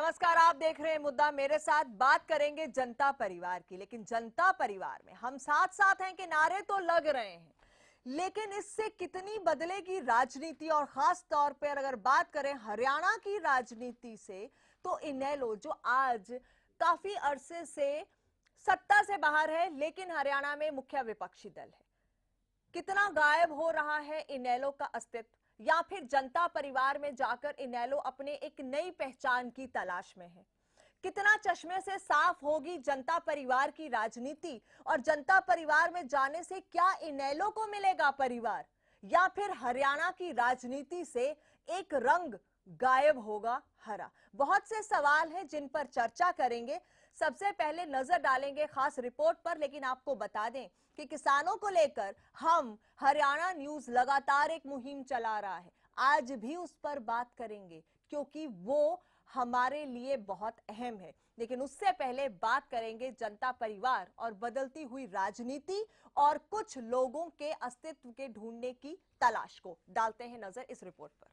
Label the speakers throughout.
Speaker 1: नमस्कार, आप देख रहे हैं मुद्दा। मेरे साथ बात करेंगे जनता परिवार की। लेकिन जनता परिवार में हम साथ साथ हैं कि नारे तो लग रहे हैं, लेकिन इससे कितनी बदलेगी राजनीति। और खास तौर पर अगर बात करें हरियाणा की राजनीति से, तो इनेलो जो आज काफी अरसे से सत्ता से बाहर है, लेकिन हरियाणा में मुख्य विपक्षी दल है, कितना गायब हो रहा है इनेलो का अस्तित्व, या फिर जनता परिवार में जाकर इनेलो अपने एक नई पहचान की तलाश में है। कितना चश्मे से साफ होगी जनता परिवार की राजनीति, और जनता परिवार में जाने से क्या इनेलो को मिलेगा परिवार, या फिर हरियाणा की राजनीति से एक रंग गायब होगा हरा। बहुत से सवाल हैं जिन पर चर्चा करेंगे। सबसे पहले नजर डालेंगे खास रिपोर्ट पर, लेकिन आपको बता दें कि किसानों को लेकर हम हरियाणा न्यूज लगातार एक मुहिम चला रहा है। आज भी उस पर बात करेंगे क्योंकि वो हमारे लिए बहुत अहम है। लेकिन उससे पहले बात करेंगे जनता परिवार और बदलती हुई राजनीति और कुछ लोगों के अस्तित्व के ढूंढने की तलाश को। डालते हैं नजर इस रिपोर्ट पर।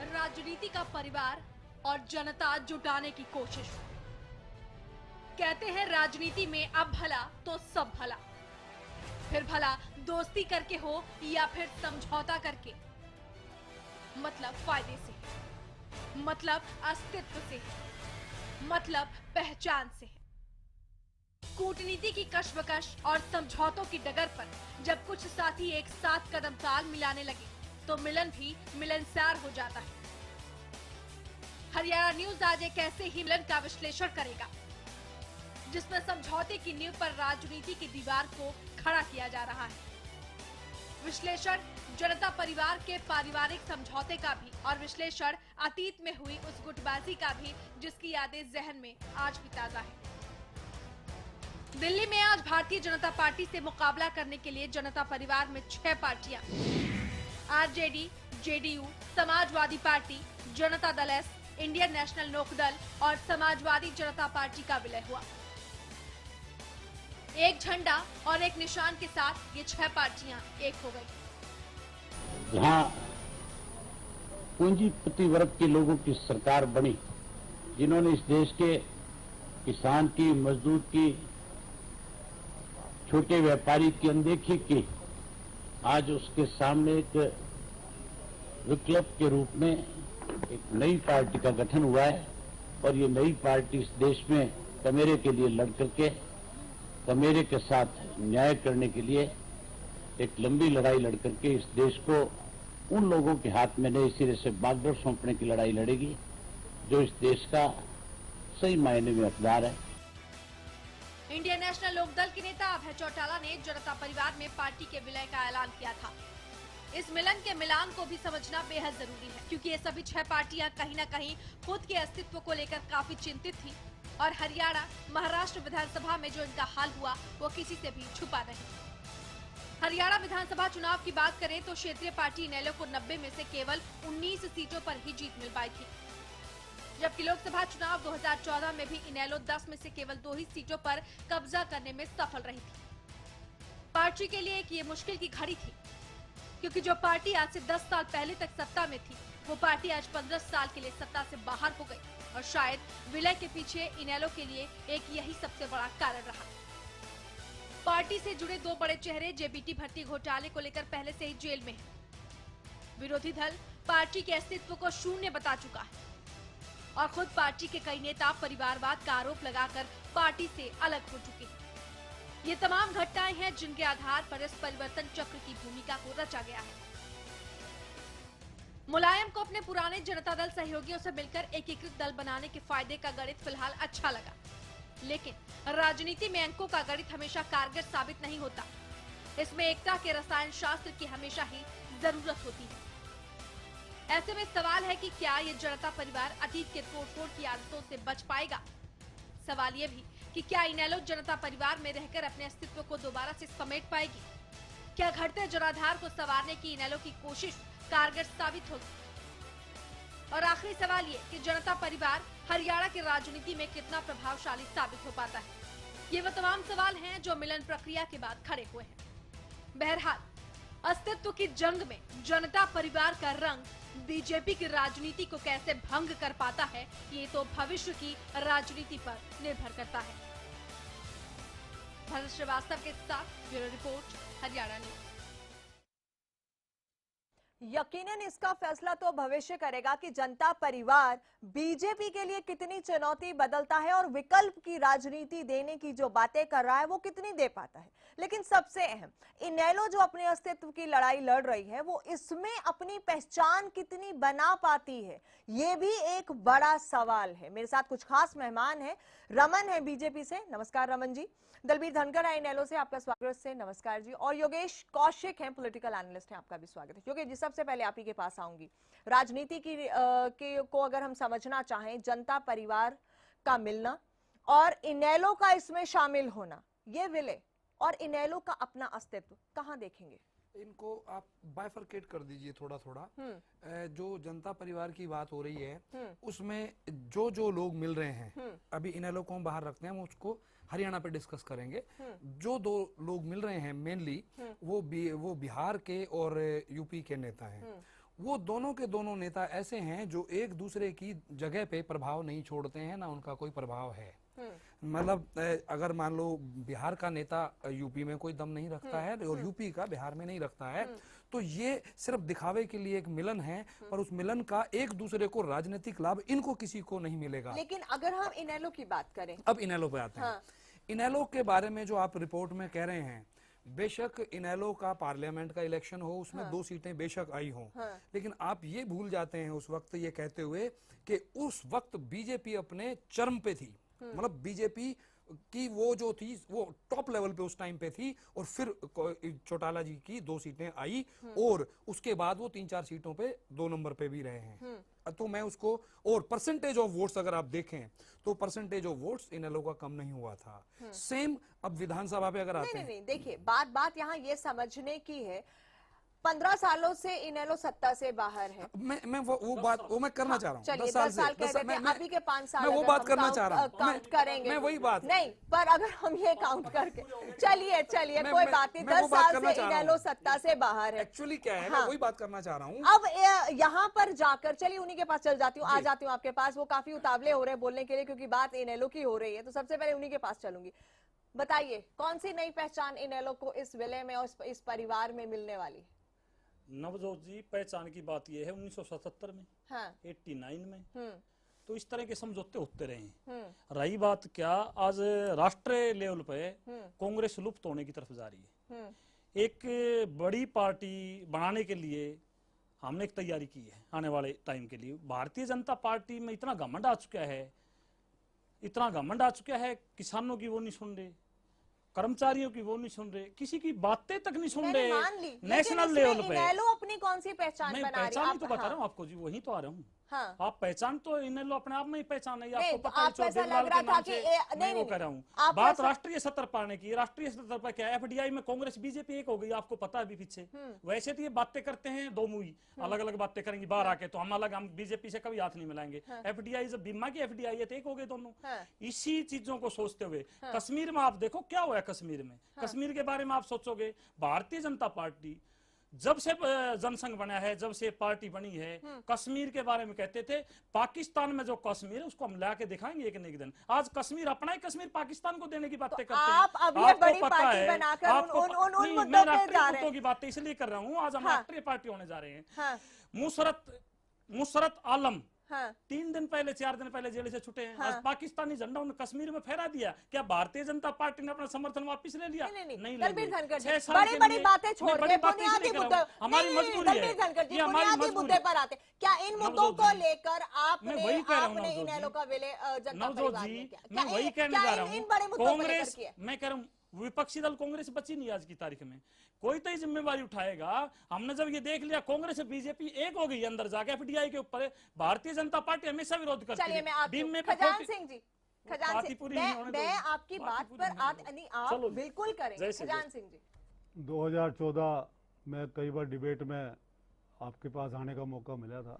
Speaker 2: राजनीति का परिवार और जनता जुटाने की कोशिश। कहते हैं राजनीति में अब भला तो सब भला, फिर भला दोस्ती करके हो या फिर समझौता करके, मतलब फायदे से, मतलब अस्तित्व से, मतलब पहचान से। कूटनीति की कशमकश और समझौतों की डगर पर जब कुछ साथी एक साथ कदम ताल मिलाने लगे तो मिलन भी मिलनसार हो जाता है। हरियाणा न्यूज आज एक ऐसे ही मिलन का विश्लेषण करेगा जिसमें समझौते की नींव पर राजनीति की दीवार को खड़ा किया जा रहा है। विश्लेषण जनता परिवार के पारिवारिक समझौते का भी, और विश्लेषण अतीत में हुई उस गुटबाजी का भी जिसकी यादें जहन में आज भी ताजा है। दिल्ली में आज भारतीय जनता पार्टी से मुकाबला करने के लिए जनता परिवार में 6 पार्टियां RJD, JDU, Samajwadi party, Janata Dal S, Indian national Lokdal और समाजवादी जनता पार्टी का विलय हुआ। एक झंडा और एक निशान के साथ ये 6 पार्टियां एक हो गई।
Speaker 3: जहां पूंजीपति वर्ग के लोगों की सरकार बनी, जिन्होंने इस देश के किसान की, मजदूर की, छोटे व्यापारी की अनदेखी की, आज उसके सामने एक विकल्प के रूप में एक नई पार्टी का गठन हुआ है। और ये नई पार्टी इस देश में कमेरे के लिए लड़ करके, कमेरे के साथ न्याय करने के लिए एक लंबी लड़ाई लड़ करके इस देश को उन लोगों के हाथ में नए सिरे से बागडोर सौंपने की लड़ाई लड़ेगी जो इस देश का सही मायने में हकदार है।
Speaker 2: इंडियन नेशनल लोकदल के नेता अभय चौटाला ने जनता परिवार में पार्टी के विलय का ऐलान किया था। इस मिलन के मिलान को भी समझना बेहद जरूरी है, क्योंकि ये सभी 6 पार्टियां कहीं न कहीं खुद के अस्तित्व को लेकर काफी चिंतित थी, और हरियाणा, महाराष्ट्र विधानसभा में जो इनका हाल हुआ वो किसी से भी छुपा नहीं। हरियाणा विधानसभा चुनाव की बात करें तो क्षेत्रीय पार्टी इनेलो को 90 में से केवल 19 सीटों पर ही जीत मिल पाई थी, जबकि लोकसभा चुनाव 2014 में भी इनेलो 10 में से केवल 2 ही सीटों पर कब्जा करने में सफल रही थी। पार्टी के लिए एक ये मुश्किल की घड़ी थी, क्योंकि जो पार्टी आज से 10 साल पहले तक सत्ता में थी, वो पार्टी आज 15 साल के लिए सत्ता से बाहर हो गई, और शायद विलय के पीछे इनेलो के लिए एक यही सबसे बड़ा कारण रहा। पार्टी से जुड़े 2 बड़े चेहरे जेबीटी भर्ती घोटाले को लेकर पहले से ही जेल में हैं। विरोधी दल पार्टी के अस्तित्व को शून्य बता चुका है, और खुद पार्टी के कई नेता परिवारवाद का आरोप लगाकर पार्टी से अलग हो चुके हैं। ये तमाम घटनाएं हैं जिनके आधार पर इस परिवर्तन चक्र की भूमिका को रचा गया है। मुलायम को अपने पुराने जनता दल सहयोगियों से मिलकर एकीकृत दल बनाने के फायदे का गणित फिलहाल अच्छा लगा, लेकिन राजनीति में अंकों का गणित हमेशा कारगर साबित नहीं होता। इसमें एकता के रसायन शास्त्र की हमेशा ही जरूरत होती है। ऐसे में सवाल है कि क्या ये जनता परिवार अतीत के तोड़फोड़ की आदतों से बच पाएगा। सवाल ये भी कि क्या इनेलो जनता परिवार में रहकर अपने अस्तित्व को दोबारा से समेट पाएगी। क्या घटते जनाधार को संवारने की इनेलो की कोशिश कारगर साबित होगी, और आखिरी सवाल ये कि जनता परिवार हरियाणा की राजनीति में कितना प्रभावशाली साबित हो पाता है। ये वो तमाम सवाल हैं जो मिलन प्रक्रिया के बाद खड़े हुए हैं। बहरहाल अस्तित्व की जंग में जनता परिवार का रंग बीजेपी की राजनीति को कैसे भंग कर पाता है, ये तो भविष्य की राजनीति पर निर्भर करता है। भरत श्रीवास्तव के साथ ब्यूरो रिपोर्ट, हरियाणा न्यूज।
Speaker 1: यकीनन इसका फैसला तो भविष्य करेगा कि जनता परिवार बीजेपी के लिए कितनी चुनौती बदलता है और विकल्प की राजनीति देने की जो बातें कर रहा है वो कितनी दे पाता है। लेकिन सबसे अहम, इनेलो जो अपने अस्तित्व की लड़ाई लड़ रही है वो इसमें अपनी पहचान कितनी बना पाती है, ये भी एक बड़ा सवाल है। मेरे साथ कुछ खास मेहमान हैं। रमन है बीजेपी से, नमस्कार रमन जी। दलबीर धनखड़ है इनेलो से, आपका स्वागत है, नमस्कार जी। और योगेश कौशिक हैं, पॉलिटिकल एनालिस्ट हैं, आपका भी स्वागत है। योगेश जी, सबसे पहले आप ही के पास आऊंगी। राजनीति को अगर हम समझना चाहें, जनता परिवार का मिलना और इनेलो का इसमें शामिल होना, ये विलय और इनेलो का अपना अस्तित्व कहां देखेंगे?
Speaker 4: इनको आप बाइफरकेट कर दीजिए थोड़ा थोड़ा। जो जनता परिवार की बात हो रही है उसमें जो लोग मिल रहे हैं, अभी इनेलो को हम बाहर रखते हैं, हम उसको हरियाणा पे डिस्कस करेंगे। जो दो लोग मिल रहे हैं मेनली वो बिहार के और यूपी के नेता हैं। वो दोनों के दोनों नेता ऐसे हैं जो एक दूसरे की जगह पे प्रभाव नहीं छोड़ते हैं, ना उनका कोई प्रभाव है। मतलब अगर मान लो बिहार का नेता यूपी में कोई दम नहीं रखता है और यूपी का बिहार में नहीं रखता है, तो ये सिर्फ दिखावे के लिए एक मिलन है, पर उस मिलन का एक दूसरे को राजनीतिक लाभ इनको किसी को नहीं मिलेगा।
Speaker 1: लेकिन अगर हम इनेलो की बात करें,
Speaker 4: अब इनेलो पे आते हैं। इनेलो के बारे में जो आप रिपोर्ट में कह रहे हैं, बेशक इनेलो का पार्लियामेंट का इलेक्शन हो, उसमें 2 सीटें बेशक आई हों, लेकिन आप ये भूल जाते हैं उस वक्त ये कहते हुए कि उस वक्त बीजेपी अपने चरम पे थी। मतलब बीजेपी की वो जो थी वो टॉप लेवल पे उस टाइम पे थी, और फिर चौटाला जी की 2 सीटें आई और उसके बाद वो 3-4 सीटों पे 2 नंबर पे भी रहे हैं। तो मैं उसको, और परसेंटेज ऑफ वोट्स अगर आप देखें तो परसेंटेज ऑफ वोट्स इनेलो का कम नहीं हुआ था। सेम अब विधानसभा पे अगर आते हैं,
Speaker 1: नहीं, देखिए बात यहाँ ये समझने की है, 15 सालों से इनेलो सत्ता से बाहर है।
Speaker 4: मैं वो बात मैं करना चाह रहा हूँ।
Speaker 1: चलिए 10 साल कह देते हैं, अभी के 5 साल
Speaker 4: मैं वो बात करना चाह रहा हूँ।
Speaker 1: काउंट करेंगे,
Speaker 4: मैं वही बात
Speaker 1: नहीं, पर अगर हम ये काउंट करके चलिए कोई बात नहीं, 10 साल से इनेलो सत्ता से बाहर है।
Speaker 4: एक्चुअली क्या है, मैं वही बात करना चाह रहा हूँ।
Speaker 1: अब यहाँ पर जाकर, चलिए उन्हीं के पास चल जाती हूँ, आ जाती हूँ आपके पास। वो काफी उतावले हो रहे हैं बोलने के लिए क्योंकि बात इनेलो की हो रही है, तो सबसे पहले उन्हीं के पास चलूंगी। बताइए, कौन सी नई पहचान इनेलो को इस विलय में और इस परिवार में मिलने वाली?
Speaker 5: नवजोत जी, पहचान की बात यह है 1977 में, 89 में तो इस तरह के समझौते होते रहे हैं। रही बात क्या, आज राष्ट्रीय लेवल पे कांग्रेस लुप्त होने की तरफ जा रही है। एक बड़ी पार्टी बनाने के लिए हमने एक तैयारी की है आने वाले टाइम के लिए। भारतीय जनता पार्टी में इतना घमंड आ चुका है, किसानों की वो नहीं सुन रहे, कर्मचारियों की वो नहीं सुन रहे, किसी की बातें तक नहीं सुन रहे। नेशनल लेवल पे
Speaker 1: इनेलो अपनी कौन सी पहचान बना रही है?
Speaker 5: पहचान तो बता रहा हूँ आपको जी, वही तो आ रहा हूँ।
Speaker 1: हाँ।
Speaker 5: आप पहचान तो इनेलो अपने आप में ही पहचान है, आपको
Speaker 1: तो
Speaker 5: पता है।
Speaker 1: ऐसा लग रहा था कि
Speaker 5: मैं वो कह रहा हूँ, बात राष्ट्रीय स्तर पर आने की। राष्ट्रीय स्तर पर क्या है, एफडीआई में कांग्रेस बीजेपी एक हो गई, आपको पता है अभी पीछे। वैसे तो ये बातें करते हैं दो मुई, अलग अलग बातें करेंगी बाहर आके, तो हम बीजेपी से कभी हाथ नहीं मिलाएंगे। एफडीआई जब बीमा की एफडीआई है तो एक हो गए दोनों। इसी चीजों को सोचते हुए कश्मीर में आप देखो क्या हुआ। कश्मीर में, कश्मीर के बारे में आप सोचोगे, भारतीय जनता पार्टी जब से जनसंघ बना है, जब से पार्टी बनी है, कश्मीर के बारे में कहते थे पाकिस्तान में जो कश्मीर है उसको हम ला के दिखाएंगे एक न एक दिन। आज कश्मीर अपना ही कश्मीर पाकिस्तान को देने की बातें करते हैं।
Speaker 1: आप अब ये बड़ी पार्टी बनाकर उन मुद्दों पे जा रहे हैं।
Speaker 5: की बातें इसलिए कर रहा हूँ, आज हम राष्ट्रीय पार्टी होने जा रहे हैं। मुशर्रत आलम 3 दिन पहले 4 दिन पहले जेल से छूटे हैं। आज पाकिस्तानी झंडा उन्होंने कश्मीर में फहरा दिया। क्या भारतीय जनता पार्टी ने अपना समर्थन वापस ले लिया? नहीं।
Speaker 1: बड़ी बातें छोड़ के बुनियादी मुद्दे,
Speaker 5: हमारी मजबूरी है,
Speaker 1: ये बुनियादी मुद्दे पर आते। क्या इन मुद्दों को लेकर आपने इनेलो का विलय जनता परिवार में किया?
Speaker 5: मैं वही कहने जा रहा हूँ।
Speaker 1: इन बड़े मुद्दों पर
Speaker 5: कांग्रेस, मैं कह रहा हूँ विपक्षी दल कांग्रेस बची नहीं आज की तारीख में। कोई तो जिम्मेवारी उठाएगा। हमने जब ये देख लिया कांग्रेस और बीजेपी एक हो गई अंदर जाके एफडीआई के ऊपर, भारतीय जनता पार्टी हमेशा विरोध करती है।
Speaker 1: चलिए मैं खजान सिंह जी, मैं आपकी बात पर आप बिल्कुल करें। खजान सिंह जी,
Speaker 6: 2014 में कई बार डिबेट में आपके पास आने का मौका मिला था।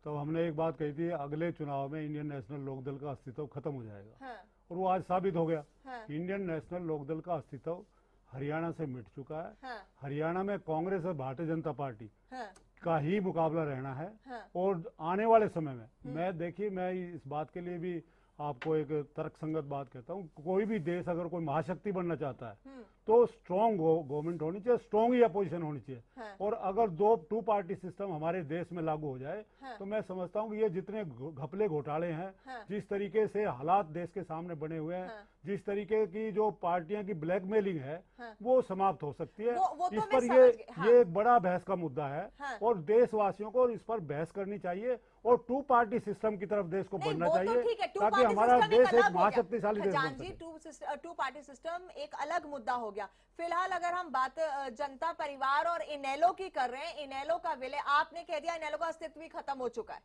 Speaker 6: तो हमने एक बात कही थी, अगले चुनाव में इंडियन नेशनल लोकदल का अस्तित्व खत्म हो जाएगा।
Speaker 1: हाँ,
Speaker 6: और वो आज साबित हो गया।
Speaker 1: हाँ,
Speaker 6: इंडियन नेशनल लोकदल का अस्तित्व हरियाणा से मिट चुका है।
Speaker 1: हाँ,
Speaker 6: हरियाणा में कांग्रेस और भारतीय जनता पार्टी
Speaker 1: हाँ,
Speaker 6: का ही मुकाबला रहना है।
Speaker 1: हाँ,
Speaker 6: और आने वाले समय में मैं इस बात के लिए भी आपको एक तर्कसंगत बात कहता हूँ, कोई भी देश अगर कोई महाशक्ति बनना चाहता है तो स्ट्रॉन्ग गवर्नमेंट होनी चाहिए, स्ट्रॉन्ग ही अपोजिशन होनी चाहिए।
Speaker 1: हाँ।
Speaker 6: और अगर टू पार्टी सिस्टम हमारे देश में लागू हो जाए
Speaker 1: हाँ।
Speaker 6: तो मैं समझता हूँ कि ये जितने घपले घोटाले हैं,
Speaker 1: हाँ।
Speaker 6: जिस तरीके से हालात देश के सामने बने हुए हैं,
Speaker 1: हाँ।
Speaker 6: जिस तरीके की जो पार्टियां की ब्लैकमेलिंग है,
Speaker 1: हाँ।
Speaker 6: वो समाप्त हो सकती है।
Speaker 1: वो तो
Speaker 6: इस
Speaker 1: मैं
Speaker 6: पर
Speaker 1: समझ गई, हाँ।
Speaker 6: ये एक बड़ा बहस का मुद्दा है।
Speaker 1: हाँ।
Speaker 6: और देशवासियों को इस पर बहस करनी चाहिए और टू पार्टी सिस्टम की तरफ देश को
Speaker 1: नहीं,
Speaker 6: बढ़ना
Speaker 1: वो तो
Speaker 6: चाहिए,
Speaker 1: ठीक है, टू
Speaker 6: ताकि
Speaker 1: पार्टी
Speaker 6: हमारा
Speaker 1: सिस्टम एक
Speaker 6: देश एक
Speaker 1: अलग हो गया।
Speaker 6: महाशक्तिशाली देश बन
Speaker 1: खजांची
Speaker 6: सके।
Speaker 1: टू पार्टी सिस्टम एक अलग मुद्दा हो गया। फिलहाल अगर हम बात जनता परिवार और इनेलो की कर रहे हैं, इनेलो का विलय आपने कह दिया, इनेलो का अस्तित्व ही खत्म हो चुका है।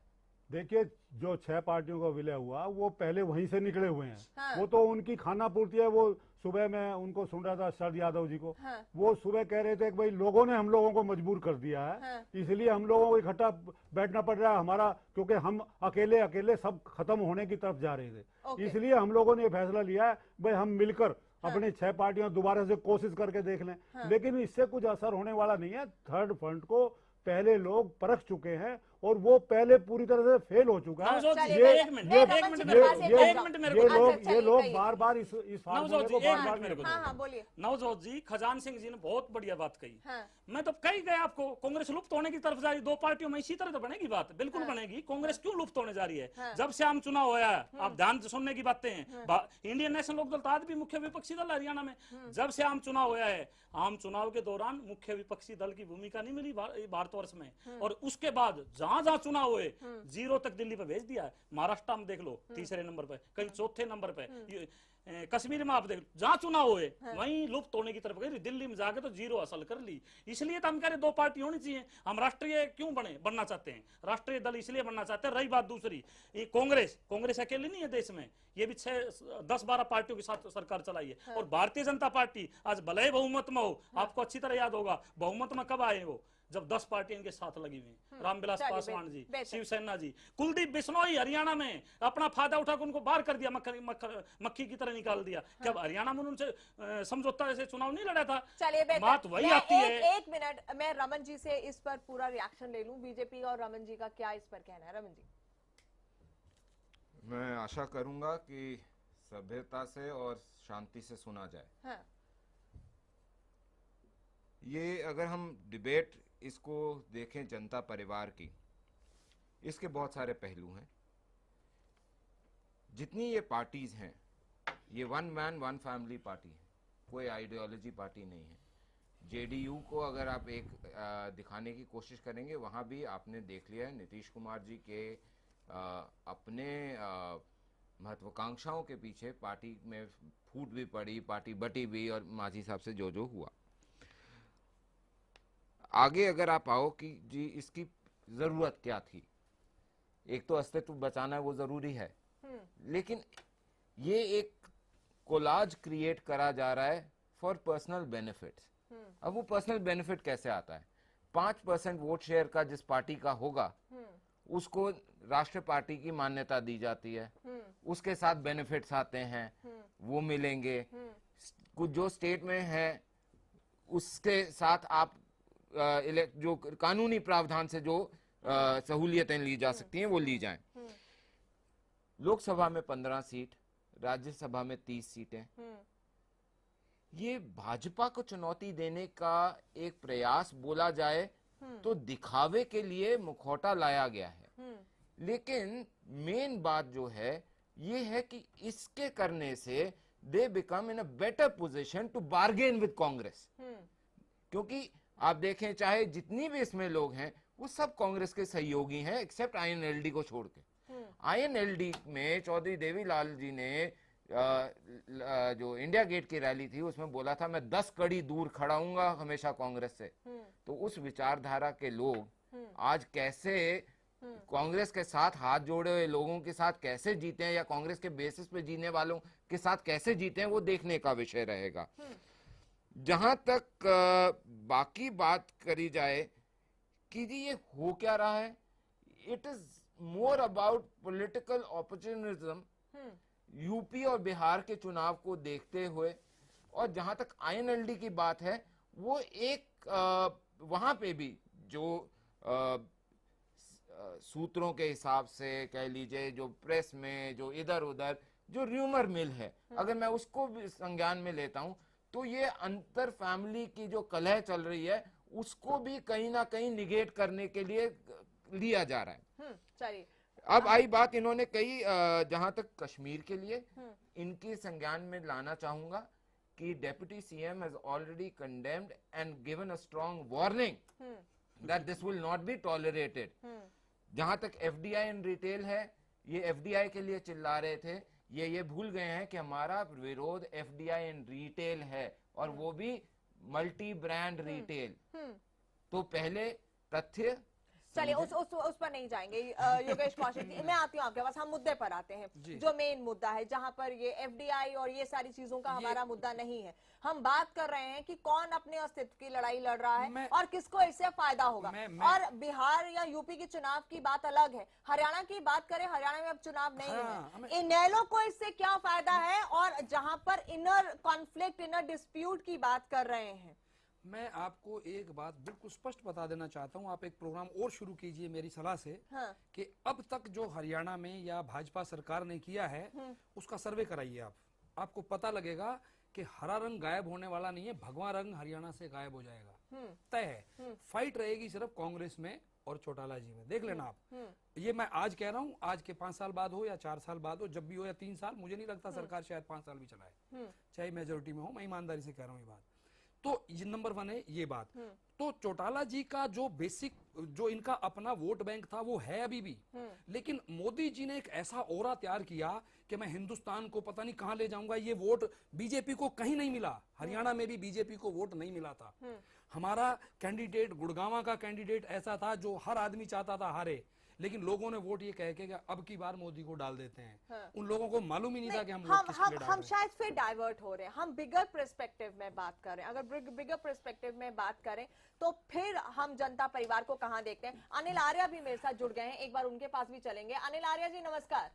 Speaker 6: देखिए, जो 6 पार्टियों का विलय हुआ वो पहले वहीं से निकले हुए हैं।
Speaker 1: हाँ।
Speaker 6: वो तो उनकी खाना पूर्ति है। वो सुबह मैं उनको सुन रहा था, शरद यादव जी को।
Speaker 1: हाँ।
Speaker 6: वो सुबह कह रहे थे कि भाई लोगों ने हम लोगों को मजबूर कर दिया है।
Speaker 1: हाँ।
Speaker 6: इसलिए हम लोगों को इकट्ठा बैठना पड़ रहा है हमारा, क्योंकि हम अकेले अकेले सब खत्म होने की तरफ जा रहे थे।
Speaker 1: ओके।
Speaker 6: इसलिए हम लोगों ने ये फैसला लिया है भाई हम मिलकर अपने 6 पार्टियां दोबारा से कोशिश करके देख लें। लेकिन इससे कुछ असर होने वाला नहीं है। थर्ड फ्रंट को पहले लोग परख चुके हैं और वो पहले पूरी तरह से फेल हो चुका है।
Speaker 5: नवजोत जी,
Speaker 1: चलिए,
Speaker 5: एक मिनट
Speaker 1: ये-
Speaker 5: एक मिनट
Speaker 1: ये-
Speaker 5: मेरे को
Speaker 1: ये-
Speaker 5: एक मिनट मेरे
Speaker 6: ये
Speaker 5: को
Speaker 1: अच्छा,
Speaker 6: लोग
Speaker 1: चलिए,
Speaker 6: लोग
Speaker 1: कहिए।
Speaker 6: बार बार इस
Speaker 5: नवजोत
Speaker 6: फार्मूले
Speaker 5: जी,
Speaker 6: को
Speaker 5: एक
Speaker 6: बार
Speaker 5: मिनट
Speaker 6: बार
Speaker 5: मेरे को
Speaker 1: हाँ, हाँ, बोलिए।
Speaker 5: नवजोत जी, खजान सिंह जी ने बहुत बढ़िया बात कही।
Speaker 1: हाँ।
Speaker 5: मैं तो कही गया आपको, कांग्रेस लुप्त होने की तरफ जा रही, 2 पार्टियों में इसी तरह तो बनेगी बात, बिल्कुल बनेगी। कांग्रेस क्यों लुप्त होने जा रही है?
Speaker 1: हाँ।
Speaker 5: जब से आम चुनाव होया है, आप ध्यान से सुनने की बातें हैं। इंडियन नेशनल लोकदल तो आज भी मुख्य विपक्षी दल है हरियाणा में। जब से आम चुनाव होया है, आम चुनाव के दौरान मुख्य विपक्षी दल की भूमिका नहीं मिली भारतवर्ष में। और उसके बाद जहां जहां चुनाव हुए, 0 तक दिल्ली पे भेज दिया है। महाराष्ट्र में देख लो, 3रे नंबर पे, कहीं 4थे नंबर पे। कश्मीर में आप देख, जहां चुनाव हुए वहीं लुप्त होने की तरफ गई। दिल्ली में जाके तो 0 हासिल कर ली। इसलिए तो हम कह रहे 2 पार्टी होनी चाहिए। हम राष्ट्रीय क्यों बनना चाहते हैं? राष्ट्रीय दल इसलिए बनना चाहते हैं। रही बात दूसरी, ये कांग्रेस अकेले नहीं है देश में, ये भी 10-12 पार्टियों के साथ सरकार चलाई है। और भारतीय जनता पार्टी आज भले ही बहुमत में हो, आपको अच्छी तरह याद होगा बहुमत में कब आए वो, जब 10 पार्टियां इनके साथ लगी हुई। रामविलास
Speaker 1: चलिए,
Speaker 5: पासवान जी,
Speaker 1: बेहतर।
Speaker 5: शिवसेना जी, कुलदीप बिश्नोई हरियाणा में अपना फायदा उठा उनको बाहर कर दिया, मक्खी की तरह निकाल दिया। क्या हरियाणा में उनसे समझौता से चुनाव नहीं लड़ा था?
Speaker 1: चलिए, बेहतर।
Speaker 5: बात वही
Speaker 1: मैं
Speaker 5: आती है।
Speaker 1: एक मिनट, मैं रमन जी से इस पर पूरा रिएक्शन ले लूं। बीजेपी और रमन जी का क्या इस पर कहना है? रमन जी।
Speaker 7: मैं आशा करूंगा कि सभ्यता से और शांति से सुना जाए।
Speaker 1: हाँ।
Speaker 7: ये अगर हम डिबेट इसको देखें जनता परिवार की, इसके बहुत सारे पहलू हैं। जितनी ये पार्टीज हैं, ये 1 मैन 1 फैमिली पार्टी है, कोई आइडियोलॉजी पार्टी नहीं है। जेडीयू को अगर आप एक दिखाने की कोशिश करेंगे, वहां भी आपने देख लिया है नीतीश कुमार जी के अपने महत्वाकांक्षाओं के पीछे पार्टी में फूट भी पड़ी, पार्टी बटी भी, और मांझी साहब से जो हुआ। आगे अगर आप आओ कि जी इसकी जरूरत क्या थी, एक तो अस्तित्व बचाना है, वो जरूरी है, लेकिन ये एक कोलाज क्रिएट करा जा रहा है फॉर पर्सनल बेनिफिट्स। अब वो पर्सनल बेनिफिट कैसे आता है? 5% वोट शेयर का जिस पार्टी का होगा उसको राष्ट्रीय पार्टी की मान्यता दी जाती है, उसके साथ बेनिफिट्स आते हैं, वो मिलेंगे। कुछ जो स्टेट में है उसके साथ आप जो कानूनी प्रावधान से जो सहूलियतें ली जा सकती हैं वो ली जाएं। लोकसभा में 15 सीट, राज्यसभा में 30 सीटें। ये भाजपा को चुनौती देने का एक प्रयास बोला जाए तो दिखावे के लिए मुखौटा लाया गया है। लेकिन मेन बात जो है ये है कि इसके करने से they become in a better position to bargain with Congress. क्योंकि आप देखें, चाहे जितनी भी इसमें लोग हैं वो सब कांग्रेस के सहयोगी हैं, एक्सेप्ट आईएनएलडी को छोड़ के। आईएनएलडी में चौधरी देवीलाल जी ने जो इंडिया गेट की रैली थी उसमें बोला था, मैं 10 कड़ी दूर खड़ा हूंगा हमेशा कांग्रेस से। तो उस विचारधारा के लोग आज कैसे कांग्रेस के साथ हाथ जोड़े हुए लोगों के साथ कैसे जीते हैं, या कांग्रेस के बेसिस पे जीने वालों के साथ कैसे जीते हैं, वो देखने का विषय रहेगा। जहां तक बाकी बात करी जाए कि जी ये हो क्या रहा है, it is more about political opportunism UP और बिहार के चुनाव को देखते हुए, और जहां तक INLD की बात है, वो एक वहां पे भी जो सूत्रों के हिसाब से कह लीजिए, जो प्रेस में जो इधर उधर जो र्यूमर मिल है, अगर मैं उसको भी संज्ञान में लेता हूं, तो ये अंतर फैमिली की जो कलह चल रही है उसको भी कहीं ना कहीं निगेट करने के लिए लिया जा रहा है।
Speaker 1: चलिए,
Speaker 7: अब आई बात इन्होंने कही, जहां तक कश्मीर के लिए इनकी संज्ञान में लाना चाहूंगा कि deputy CM has already condemned and given a strong warning that this will not be tolerated. जहां तक FDI इन रिटेल है, ये FDI के लिए चिल्ला रहे थे, ये भूल गए हैं कि हमारा विरोध FDI इन रिटेल है, और वो भी मल्टी ब्रांड रिटेल। तो पहले तथ्य,
Speaker 1: चलिए उस पर नहीं जाएंगे। योगेश कौशिक जी, मैं आती हूँ आपके पास, हम मुद्दे पर आते हैं, जो मेन मुद्दा है, जहां पर ये FDI और ये सारी चीजों का हमारा मुद्दा नहीं है। हम बात कर रहे हैं कि कौन अपने अस्तित्व की लड़ाई लड़ रहा है और किसको इससे फायदा होगा। और बिहार या यूपी के चुनाव की बात अलग है, हरियाणा की बात करें, हरियाणा में अब चुनाव नहीं है, इनेलो को इससे क्या फायदा है? और जहां पर इनर कॉन्फ्लिक्ट, इनर डिस्प्यूट की बात कर रहे हैं,
Speaker 4: मैं आपको एक बात बिल्कुल स्पष्ट बता देना चाहता हूं, आप एक प्रोग्राम और शुरू कीजिए मेरी सलाह से। कि अब तक जो हरियाणा में या भाजपा सरकार ने किया है उसका सर्वे कराइए आप, आपको पता लगेगा कि हरा रंग गायब होने वाला नहीं है, भगवा रंग हरियाणा से गायब हो जाएगा, तय है। फाइट रहेगी सिर्फ कांग्रेस में और चौटाला जी में, देख लेना आप। ये मैं आज कह रहा हूँ, आज के 5 साल बाद हो या 4 साल बाद हो, जब भी हो, या 3 साल, मुझे नहीं लगता सरकार शायद 5 साल भी चलाए, चाहे मेजोरिटी में हो, मैं ईमानदारी से कह रहा हूँ ये बात। तो ये नंबर 1 है ये बात। तो चौटाला जी का जो बेसिक, जो इनका अपना वोट बैंक था, वो है अभी भी, लेकिन मोदी जी ने एक ऐसा ओरा तैयार किया कि मैं हिंदुस्तान को पता नहीं कहां ले जाऊंगा। ये वोट बीजेपी को कहीं नहीं मिला, हरियाणा में भी बीजेपी को वोट नहीं मिला था। हमारा कैंडिडेट, गुड़गांव का कैंडिडेट ऐसा था जो हर आदमी चाहता था हारे, लेकिन लोगों ने वोट ये कह के अब की बार मोदी को डाल देते हैं। उन लोगों को मालूम ही नहीं था कि हम वोट किसके लिए डाल रहे हैं।
Speaker 1: शायद फिर डाइवर्ट हो रहे हैं। हम बिगर पर्सपेक्टिव में बात करें, अगर बिगर पर्सपेक्टिव में बात करें तो फिर हम जनता परिवार को कहां देखते हैं? अनिल आर्या भी मेरे साथ जुड़ गए हैं, एक बार उनके पास भी चलेंगे। अनिल आर्या जी नमस्कार।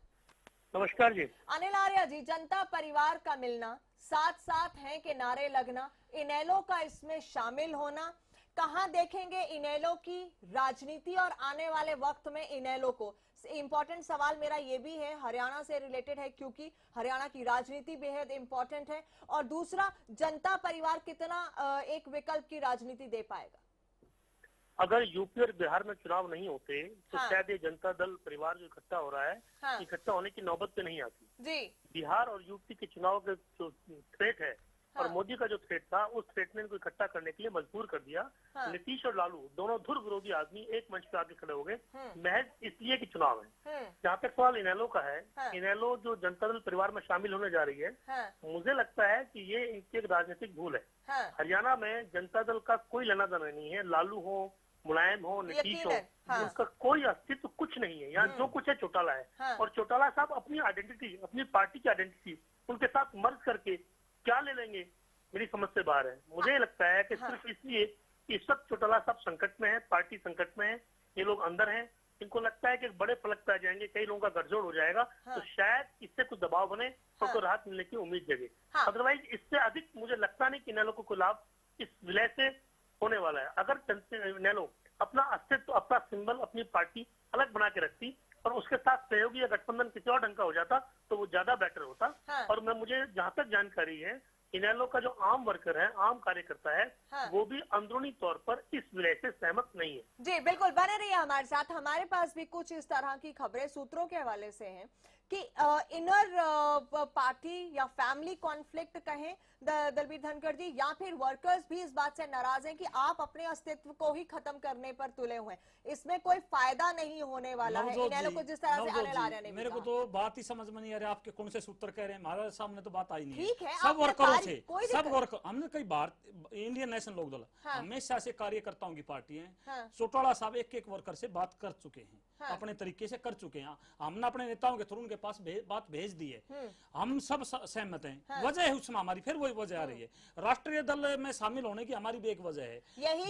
Speaker 8: नमस्कार जी।
Speaker 1: अनिल आर्या जी, जनता परिवार का मिलना, साथ साथ है कि नारे लगना, इनेलो का इसमें शामिल होना, कहां देखेंगे इनेलो की राजनीति और आने वाले वक्त में इनेलो को? इंपॉर्टेंट सवाल मेरा ये भी है, हरियाणा से रिलेटेड है, क्योंकि हरियाणा की राजनीति बेहद इंपॉर्टेंट है। और दूसरा, जनता परिवार कितना एक विकल्प की राजनीति दे पाएगा?
Speaker 8: अगर यूपी और बिहार में चुनाव नहीं होते तो शायद ये जनता दल परिवार जो इकट्ठा हो रहा है, इकट्ठा होने की नौबत पे नहीं आती
Speaker 1: जी।
Speaker 8: बिहार और यूपी के चुनाव के जो थ्रेट है, और मोदी का जो थ्रेट था, उस थ्रेट ने इनको इकट्ठा करने के लिए मजबूर कर दिया। नीतीश और लालू दोनों धुर विरोधी आदमी एक मंच पे आके खड़े हो गए, महज इसलिए कि चुनाव है। जहाँ तक सवाल इनेलो का है, इनेलो जो जनता दल परिवार में शामिल होने जा रही है, मुझे लगता है कि ये इनकी एक राजनीतिक भूल है। हरियाणा में जनता दल का कोई लेना देना नहीं है, लालू हो, मुलायम हो, नीतीश हो, उसका कोई अस्तित्व कुछ नहीं है। यहाँ जो कुछ है चौटाला है, और चौटाला साहब अपनी आइडेंटिटी, अपनी पार्टी की आइडेंटिटी उनके साथ मर्ज करके क्या ले लेंगे, मेरी समझ से बाहर है। मुझे लगता है कि सिर्फ इसलिए कि इस वक्त चौटाला साहब संकट में है, पार्टी संकट में है, ये लोग अंदर हैं, इनको लगता है कि बड़े फलक पे आ जाएंगे, कई लोगों का गठजोड़ हो जाएगा, तो शायद इससे कुछ दबाव बने तो राहत मिलने की उम्मीद जगे। अदरवाइज इससे अधिक मुझे लगता नहीं कि इनेलो को कोई लाभ इस विलय से होने वाला है। अगर इनेलो अपना अस्तित्व, अपना सिंबल, अपनी पार्टी अलग बना के रखती और उसके साथ सहयोगी या गठबंधन किसी और ढंग का हो जाता तो वो ज्यादा बेटर होता। और मुझे जहां तक जानकारी है, इनेलो का जो आम वर्कर है, आम कार्यकर्ता है, वो भी अंदरूनी तौर पर इस विलय से सहमत नहीं है।
Speaker 1: जी बिल्कुल, बने रहिए हमारे साथ। हमारे पास भी कुछ इस तरह की खबरें सूत्रों के हवाले से हैं कि इनर पार्टी या फैमिली कॉन्फ्लिक्ट कहें दलबीर धनखड़ जी, या फिर वर्कर्स भी इस बात से नाराज हैं कि आप अपने अस्तित्व को ही खत्म करने पर तुले हुए हैं, इसमें कोई फायदा नहीं होने वाला है इनेलो को, जिस तरह से अनिल आर्या ने
Speaker 5: मेरे को तो बात ही समझ में नहीं आ रही, आपके कौन से सूत्र कह रहे हैं, हमारे सामने तो बात आई नहीं।
Speaker 1: ठीक है,
Speaker 5: सब वर्करों से, सब वर्कर, हमने कई बार इंडियन नेशनल लोकदल हमेशा से कार्यकर्ताओं की पार्टी है, चौटाला साहब एक एक वर्कर से बात कर चुके हैं, अपने तरीके से कर चुके हैं। हमने अपने नेताओं के थ्रू, उनके पास बात भेज दी है, हम सब सहमत हैं। वजह है उसमें हमारी, फिर वही वजह आ रही है, राष्ट्रीय दल में शामिल होने की हमारी भी एक वजह है,
Speaker 1: यही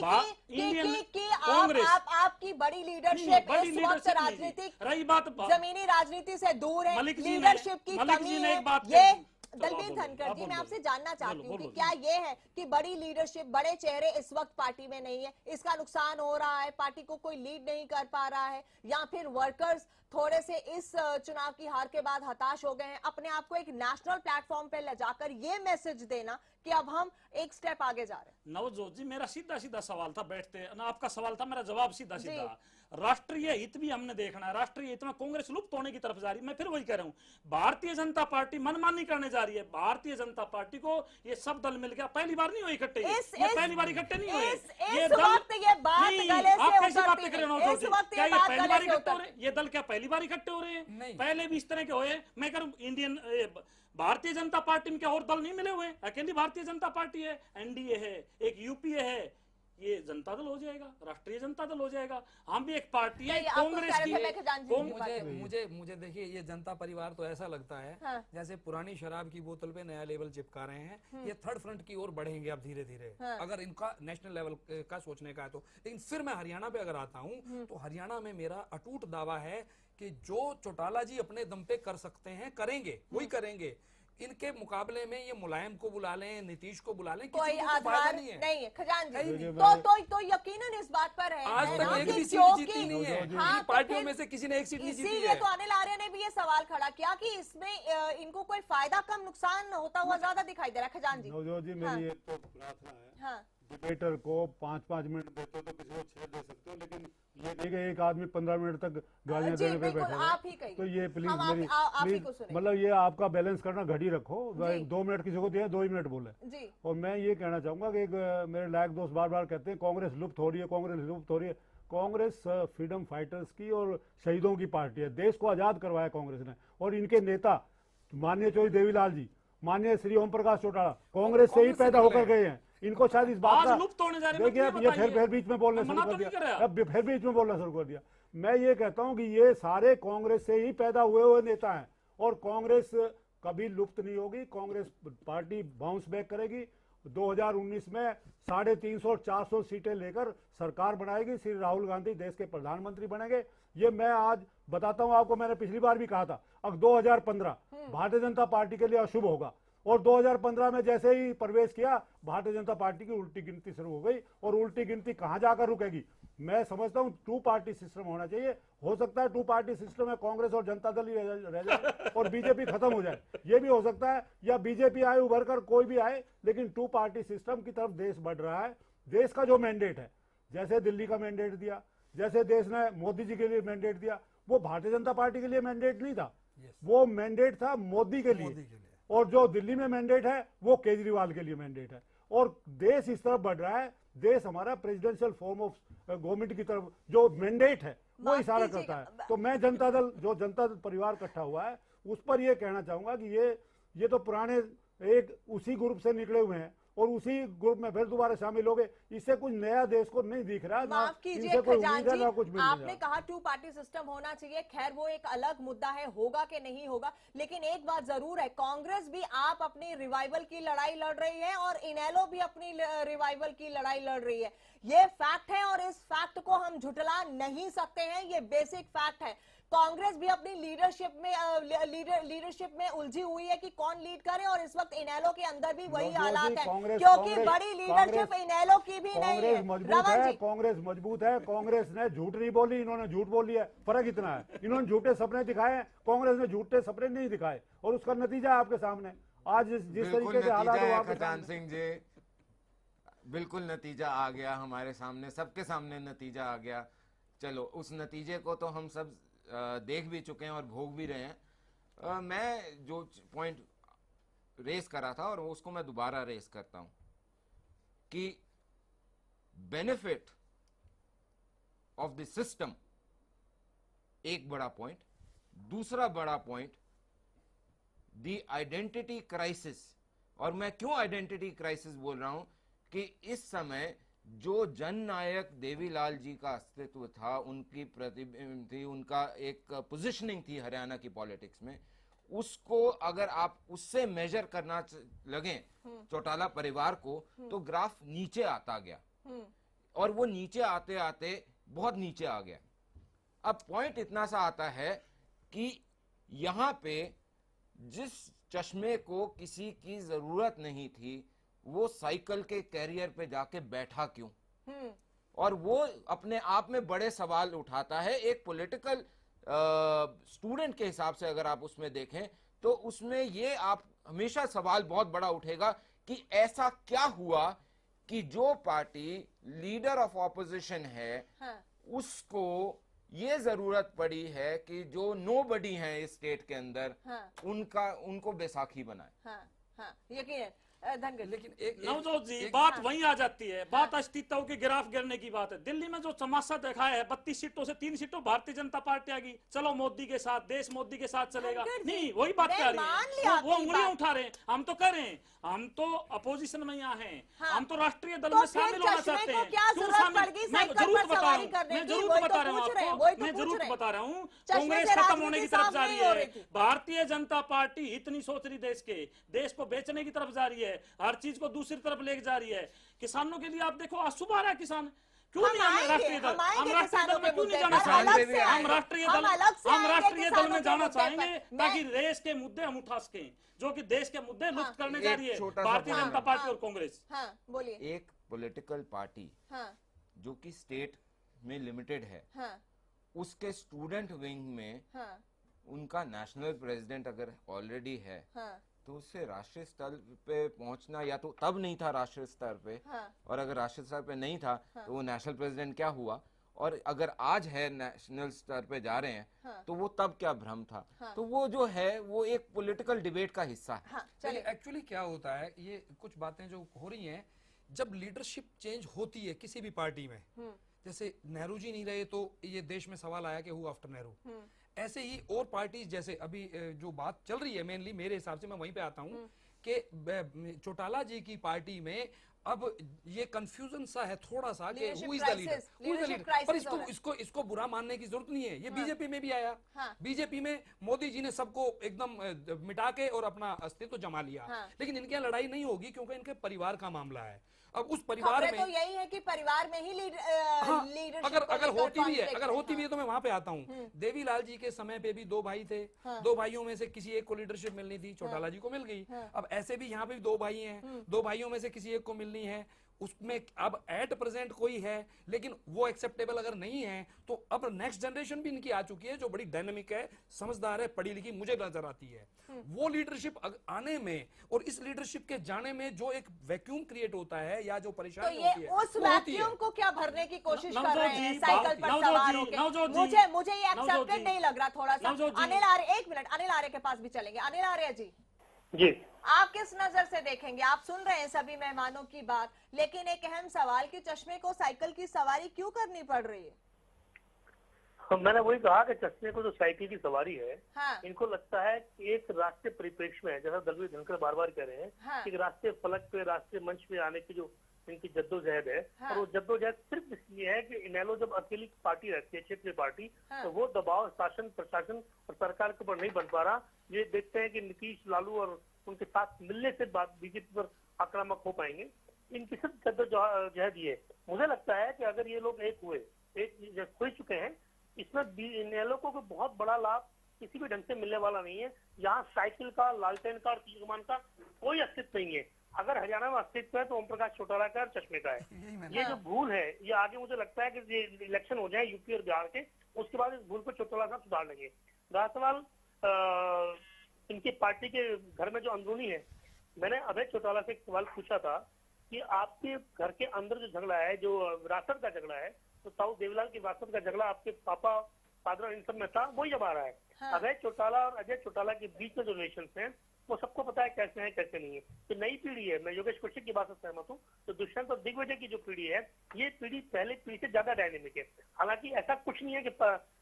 Speaker 5: इंडियन
Speaker 1: कि
Speaker 5: कांग्रेस
Speaker 1: आपकी बड़ी लीडरशिप इस वक्त राजनीतिक
Speaker 5: रही बात
Speaker 1: जमीनी राजनीति से दूर है,
Speaker 5: मलिक जी
Speaker 1: लीडरशिप की
Speaker 5: मलिक
Speaker 1: कमी
Speaker 5: जी ने
Speaker 1: है।
Speaker 5: एक बात
Speaker 1: ये
Speaker 5: कही।
Speaker 1: दलबीर धनखड़ जी, मैं आपसे जानना चाहती हूँ कि
Speaker 5: बोलो।
Speaker 1: क्या ये है कि बड़ी लीडरशिप, बड़े चेहरे इस वक्त पार्टी में नहीं है, इसका नुकसान हो रहा है, पार्टी को कोई लीड नहीं कर पा रहा है, या फिर वर्कर्स थोड़े से इस चुनाव की हार के बाद हताश हो गए हैं, अपने आप को एक नेशनल प्लेटफॉर्म पे ले जाकर ये मैसेज देना कि अब हम एक स्टेप आगे जा रहे हैं?
Speaker 5: नवजोत जी, मेरा सीधा सीधा सवाल था, बैठते ना आपका सवाल था, मेरा जवाब सीधा सीधा। राष्ट्रीय हित भी हमने देखना है, राष्ट्रीय हित में कांग्रेस लुप्त होने की तरफ जा रही है। मैं फिर वही कह रहा हूँ, भारतीय जनता पार्टी मनमानी करने जा रही है। भारतीय जनता पार्टी को ये सब दल मिल गया, पहली बार नहीं हुए इकट्ठे, ये पहली बार इकट्ठे नहीं हुए।
Speaker 1: ये बात
Speaker 5: कैसी बातें कर रहे हो नवजोत जी? क्या ये पहली बार इकट्ठे हो रहे हैं? ये दल क्या पहली बार इकट्ठे हो रहे हैं? पहले भी इस तरह के हुए। मैं कह रहा हूँ इंडियन भारतीय जनता पार्टी में क्या और दल नहीं मिले हुए? अकेली भारतीय जनता पार्टी है, एनडीए है, एक यूपीए है, ये जनता दल हो जाएगा, राष्ट्रीय जनता दल हो जाएगा। हम भी एक पार्टी है कांग्रेस की।
Speaker 4: मुझे देखिए, ये जनता परिवार तो ऐसा लगता है जैसे पुरानी शराब की बोतल पे नया लेवल चिपका रहे हैं। ये थर्ड फ्रंट की ओर बढ़ेंगे अब धीरे धीरे, अगर इनका नेशनल लेवल का सोचने का है तो। लेकिन फिर मैं हरियाणा पे अगर आता हूँ तो हरियाणा में मेरा अटूट दावा है कि जो चौटाला जी अपने दम पे कर सकते हैं करेंगे, वही करेंगे। इनके मुकाबले में ये मुलायम को बुला लें, नीतीश को बुला लें,
Speaker 1: कोई आधार नहीं है खजान जी। तो यकीनन इस बात पर है
Speaker 4: आज तक एक भी सीट जीती नहीं है।
Speaker 1: हाँ,
Speaker 4: पार्टियों में से किसी ने एक सीट नहीं जीती है।
Speaker 1: तो अनिल आर्य ने भी ये सवाल खड़ा किया कि इसमें इनको कोई फायदा कम नुकसान होता हुआ ज्यादा दिखाई दे रहा है। खजान जी,
Speaker 6: नवजोत जी, मेरी एक तो प्रार्थना है,
Speaker 1: हाँ,
Speaker 6: डिबेटर को 5-5 मिनट देते हो तो किसी को 6 दे सकते हो, लेकिन ये नहीं कि एक आदमी 15 मिनट तक गालियां देने पे बैठा है। तो ये प्लीज मेरी मतलब ये आपका बैलेंस करना घड़ी रखो, 2 मिनट किसी को दिया 2 ही मिनट बोले। और मैं ये कहना चाहूंगा कि मेरे लायक दोस्त बार बार कहते हैं कांग्रेस लुप्त हो रही है, कांग्रेस लुप्त हो रही है। कांग्रेस फ्रीडम फाइटर्स की और शहीदों की पार्टी है, देश को आजाद करवाया कांग्रेस ने। और इनके नेता माननीय चौधरी देवीलाल जी, माननीय श्री ओम प्रकाश चौटाला कांग्रेस से ही पैदा होकर गए हैं। इनको शायद इस बात का देखिए, अब ये फिर बीच में बोलना शुरू कर दिया, अब फिर बीच में बोलना शुरू कर दिया। मैं ये कहता हूं कि ये सारे कांग्रेस से ही पैदा हुए हुए नेता हैं और कांग्रेस कभी लुप्त नहीं होगी। कांग्रेस पार्टी बाउंस बैक करेगी, 2019 में 350-400 सीटें लेकर सरकार बनाएगी, श्री राहुल गांधी देश के प्रधानमंत्री बनेंगे। ये मैं आज बताता हूं आपको, मैंने पिछली बार भी कहा था, अब 2015 भारतीय जनता पार्टी के लिए अशुभ होगा। और 2015 में जैसे ही प्रवेश किया, भारतीय जनता पार्टी की उल्टी गिनती शुरू हो गई। और उल्टी गिनती कहां जाकर रुकेगी? मैं समझता हूं 2 पार्टी सिस्टम होना चाहिए। हो सकता है 2 पार्टी सिस्टम में कांग्रेस और जनता दल ही रह जाए और बीजेपी खत्म हो जाए, ये भी हो सकता है। या बीजेपी आए उभर कर, कोई भी आए, लेकिन 2 पार्टी सिस्टम की तरफ देश बढ़ रहा है। देश का जो मैंडेट है, जैसे दिल्ली का मैंडेट दिया, जैसे देश ने मोदी जी के लिए मैंडेट दिया, वो भारतीय जनता पार्टी के लिए मैंडेट नहीं था, वो मैंडेट था मोदी के लिए। और जो दिल्ली में मैंडेट है वो केजरीवाल के लिए मैंडेट है। और देश इस तरफ बढ़ रहा है, देश हमारा प्रेसिडेंशियल फॉर्म ऑफ गवर्नमेंट की तरफ जो मैंडेट है वो इशारा करता है। तो मैं जनता दल, जो जनता दल परिवार इकट्ठा हुआ है, उस पर ये कहना चाहूंगा कि ये तो पुराने एक उसी ग्रुप से निकले हुए हैं और उसी ग्रुप में फिर दोबारा शामिल हो गए। इससे कुछ नया देश को नहीं दिख रहा।
Speaker 1: माफ कीजिए खजान जी, आपने कहा 2 पार्टी सिस्टम होना चाहिए, खैर वो एक अलग मुद्दा है, होगा कि नहीं होगा। लेकिन एक बात जरूर है, कांग्रेस भी आप अपनी रिवाइवल की लड़ाई लड़ रही है और इनेलो भी अपनी रिवाइवल की लड़ाई लड़ रही है। ये फैक्ट है और इस फैक्ट को हम झुठला नहीं सकते हैं, ये बेसिक फैक्ट है। कांग्रेस भी अपनी लीडरशिप में उलझी हुई है कि कौन लीड करे, और इस वक्त इनेलो के अंदर भी वही हालात है, क्योंकि बड़ी लीडरशिप इनेलो की भी नहीं है।
Speaker 6: कांग्रेस मजबूत है, कांग्रेस ने झूठ नहीं बोली, इन्होंने झूठ बोली है। फर्क इतना है, इन्होंने झूठे सपने दिखाए, कांग्रेस ने झूठे सपने नहीं दिखाए, और उसका नतीजा आपके सामने आज जिस तरीके के हालात हुआ।
Speaker 7: खजान सिंह जी, बिल्कुल नतीजा आ गया हमारे सामने, सबके सामने नतीजा आ गया। चलो, उस नतीजे को तो हम सब देख भी चुके हैं और भोग भी रहे हैं। मैं जो पॉइंट रेस करा था और उसको मैं दोबारा रेस करता हूं कि बेनिफिट ऑफ द सिस्टम एक बड़ा पॉइंट, दूसरा बड़ा पॉइंट द आइडेंटिटी क्राइसिस। और मैं क्यों आइडेंटिटी क्राइसिस बोल रहा हूं कि इस समय जो जननायक देवीलाल जी का अस्तित्व था, उनकी प्रतिबिंब थी, उनका एक पोजीशनिंग थी हरियाणा की पॉलिटिक्स में, उसको अगर आप उससे मेजर करना लगे चौटाला परिवार को, तो ग्राफ नीचे आता गया और वो नीचे आते आते बहुत नीचे आ गया। अब पॉइंट इतना सा आता है कि यहां पे जिस चश्मे को किसी की जरूरत नहीं थी, वो साइकिल के कैरियर पे जाके बैठा क्यों? और वो अपने आप में बड़े सवाल उठाता है। एक पॉलिटिकल स्टूडेंट के हिसाब से अगर आप उसमें देखें तो उसमें ये आप हमेशा सवाल बहुत बड़ा उठेगा कि ऐसा क्या हुआ कि जो पार्टी लीडर ऑफ ऑपोजिशन है, उसको ये जरूरत पड़ी है कि जो नोबडी हैं इस स्टेट के अंदर, उनको बैसाखी बनाए।
Speaker 1: यकीन है धनगर।
Speaker 4: लेकिन एक
Speaker 5: नवजोत जी, बात वहीं आ जाती है, बात अस्तित्व के गिराफ गिरने की बात है। दिल्ली में जो तमाशा देखा है, 32 सीटों से 3 सीटों भारतीय जनता पार्टी आ गई, चलो मोदी के साथ, देश मोदी के साथ चलेगा। नहीं, वही बात कर रही है, वो उंगलियां उठा रहे हैं। हम तो कर रहे हैं, हम तो अपोजिशन में यहाँ हैं, हम तो राष्ट्रीय दल में शामिल होना चाहते हैं। मैं जरूर बता रहा हूँ आपको, मैं जरूर बता रहा हूँ, कांग्रेस खत्म होने की तरफ जा रही है। भारतीय जनता पार्टी इतनी सोच रही देश को बेचने की तरफ जा रही है, हर चीज को दूसरी तरफ ले जा रही है। किसानों के लिए आप देखो, आज सुबह आ रहा है किसान, क्यों नहीं आए राष्ट्रीय दल? हम राष्ट्रीय दल में क्यों नहीं जाना चाहेंगे? हम राष्ट्रीय दल में जाना चाहेंगे ताकि देश के मुद्दे हम उठा सकें, जो कि देश के मुद्दे लुप्त करने जा रही है भारतीय जनता पार्टी और कांग्रेस।
Speaker 1: बोलिए।
Speaker 7: एक पॉलिटिकल पार्टी जो कि स्टेट में लिमिटेड है, उसके स्टूडेंट विंग में उनका नेशनल प्रेसिडेंट अगर ऑलरेडी है, तो उससे राष्ट्रीय स्तर पे पहुंचना या तो तब नहीं था राष्ट्रीय स्तर पे, और अगर राष्ट्रीय स्तर पे नहीं था तो वो नेशनल प्रेसिडेंट क्या हुआ, और अगर आज है नेशनल स्तर पे जा रहे हैं तो वो तब क्या भ्रम था। तो वो जो है वो एक पॉलिटिकल डिबेट का हिस्सा है।
Speaker 4: चलिए, एक्चुअली क्या होता है, ये कुछ बातें जो हो रही हैं, जब लीडरशिप चेंज होती है किसी भी पार्टी में, जैसे नेहरू जी नहीं रहे तो ये देश में सवाल आया कि हु आफ्टर नेहरू, ऐसे ही और पार्टीज, जैसे अभी जो बात चल रही है मेनली मेरे हिसाब से, मैं वहीं पे आता हूं कि चौटाला जी की पार्टी में अब ये कंफ्यूजन सा है थोड़ा सा कि हु इज द लीडर, पर इसको बुरा मानने की जरूरत नहीं है। ये बीजेपी में भी आया, बीजेपी में मोदी जी ने सबको एकदम मिटा के और अपना अस्तित्व जमा लिया, लेकिन इनके यहाँ लड़ाई नहीं होगी क्योंकि इनके परिवार का मामला है। अब उस परिवार में
Speaker 1: तो यही है कि परिवार में ही लीडरशिप
Speaker 4: अगर होती भी है तो मैं वहां पे आता हूँ। देवीलाल जी के समय पे भी 2 भाई थे, 2 भाइयों में से किसी एक को लीडरशिप मिलनी थी, चौटाला जी को मिल गई। अब ऐसे भी यहाँ पे भी 2 भाई हैं, 2 भाइयों में से किसी एक को मिलनी है, उसमें अब एट प्रेजेंट कोई है, लेकिन वो एक्सेप्टेबल अगर नहीं है तो अब नेक्स्ट जनरेशन भी इनकी आ चुकी है जो बड़ी डायनामिक है, समझदार है, पढ़ी लिखी मुझे नजर आती है। वो लीडरशिप आने में और इस लीडरशिप के जाने में जो एक वैक्यूम क्रिएट होता है या जो परेशानी होती है,
Speaker 1: उस वैक्यूम को क्या भरने की कोशिश कर रहे हैं साइकिल पर सवार होकर? मुझे ये एक्सेप्टेड नहीं लग रहा थोड़ा सा। अनिल आर्य, 1 मिनट, अनिल आर्य के पास भी चलेंगे। अनिल आर्य जी, आप किस नजर से देखेंगे? आप सुन रहे हैं सभी मेहमानों की बात, लेकिन एक अहम सवाल कि चश्मे को साइकिल की सवारी क्यों करनी पड़ रही है?
Speaker 8: मैंने वही कहा कि चश्मे को जो साइकिल की सवारी है, इनको लगता है कि एक राष्ट्रीय परिप्रेक्ष्य में, जैसा दलवीर धनखड़ बार बार कह रहे हैं, कि राष्ट्रीय फलक पे, राष्ट्रीय मंच पे आने की जो इनकी जद्दोजहद है, और वो जद्दोजहद सिर्फ इसलिए है कि इनेलो जब अकेली पार्टी रहती है, क्षेत्रीय पार्टी, तो वो दबाव शासन, प्रशासन और सरकार के ऊपर नहीं बन पा रहा। ये देखते हैं कि नीतीश, लालू और उनके साथ मिलने से बात बीजेपी पर आक्रामक हो पाएंगे। इनकी सिर्फ जद्दोजहद ये, मुझे लगता है कि अगर ये लोग एक हो चुके हैं, इसमें इनेलो को बहुत बड़ा लाभ किसी भी ढंग से मिलने वाला नहीं है। यहाँ साइकिल का, लालटेन का और तीर कमान का कोई अस्तित्व नहीं है। अगर हरियाणा में अस्तित्व है तो ओम प्रकाश चौटाला का और चश्मे का है। ये जो भूल है, ये आगे मुझे लगता है कि ये इलेक्शन हो जाए यूपी और बिहार के, उसके बाद इस भूल को चौटाला साहब सुधार लेंगे। रहा सवाल इनकी पार्टी के घर में जो अंदरूनी है, मैंने अभय चौटाला से एक सवाल पूछा था कि आपके घर के अंदर जो झगड़ा है, जो विरासत का झगड़ा है, तो ताऊ देवीलाल की विरासत का झगड़ा आपके पापा, फादर, इन सब में था, वही अब आ रहा है। अभय चौटाला और अजय चौटाला के बीच में जो रिलेशन है वो सबको पता है कैसे है कैसे नहीं है। तो नई पीढ़ी है, मैं योगेश कौशिक की बात से सहमत हूँ, तो दुष्यंत और दिग्विजय की जो पीढ़ी है, ये पीढ़ी पहले पीढ़ी से ज्यादा डायनेमिक है। हालांकि ऐसा कुछ नहीं है कि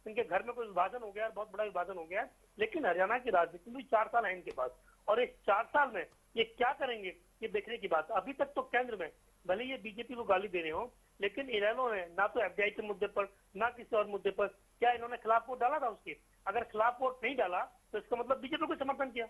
Speaker 8: इनके घर में कोई विभाजन हो गया, बहुत बड़ा विभाजन हो गया, लेकिन हरियाणा की राजनीति में 4 साल है इनके पास, और इस 4 साल में ये क्या करेंगे ये देखने की बात। अभी तक तो केंद्र में भले ये बीजेपी को गाली दे रहे हो, लेकिन इनेलो ने ना तो एफडीआई के मुद्दे पर ना किसी और मुद्दे पर क्या इन्होंने खिलाफ वोट डाला था उसके? अगर खिलाफ वोट नहीं डाला तो इसका मतलब बीजेपी को समर्थन किया।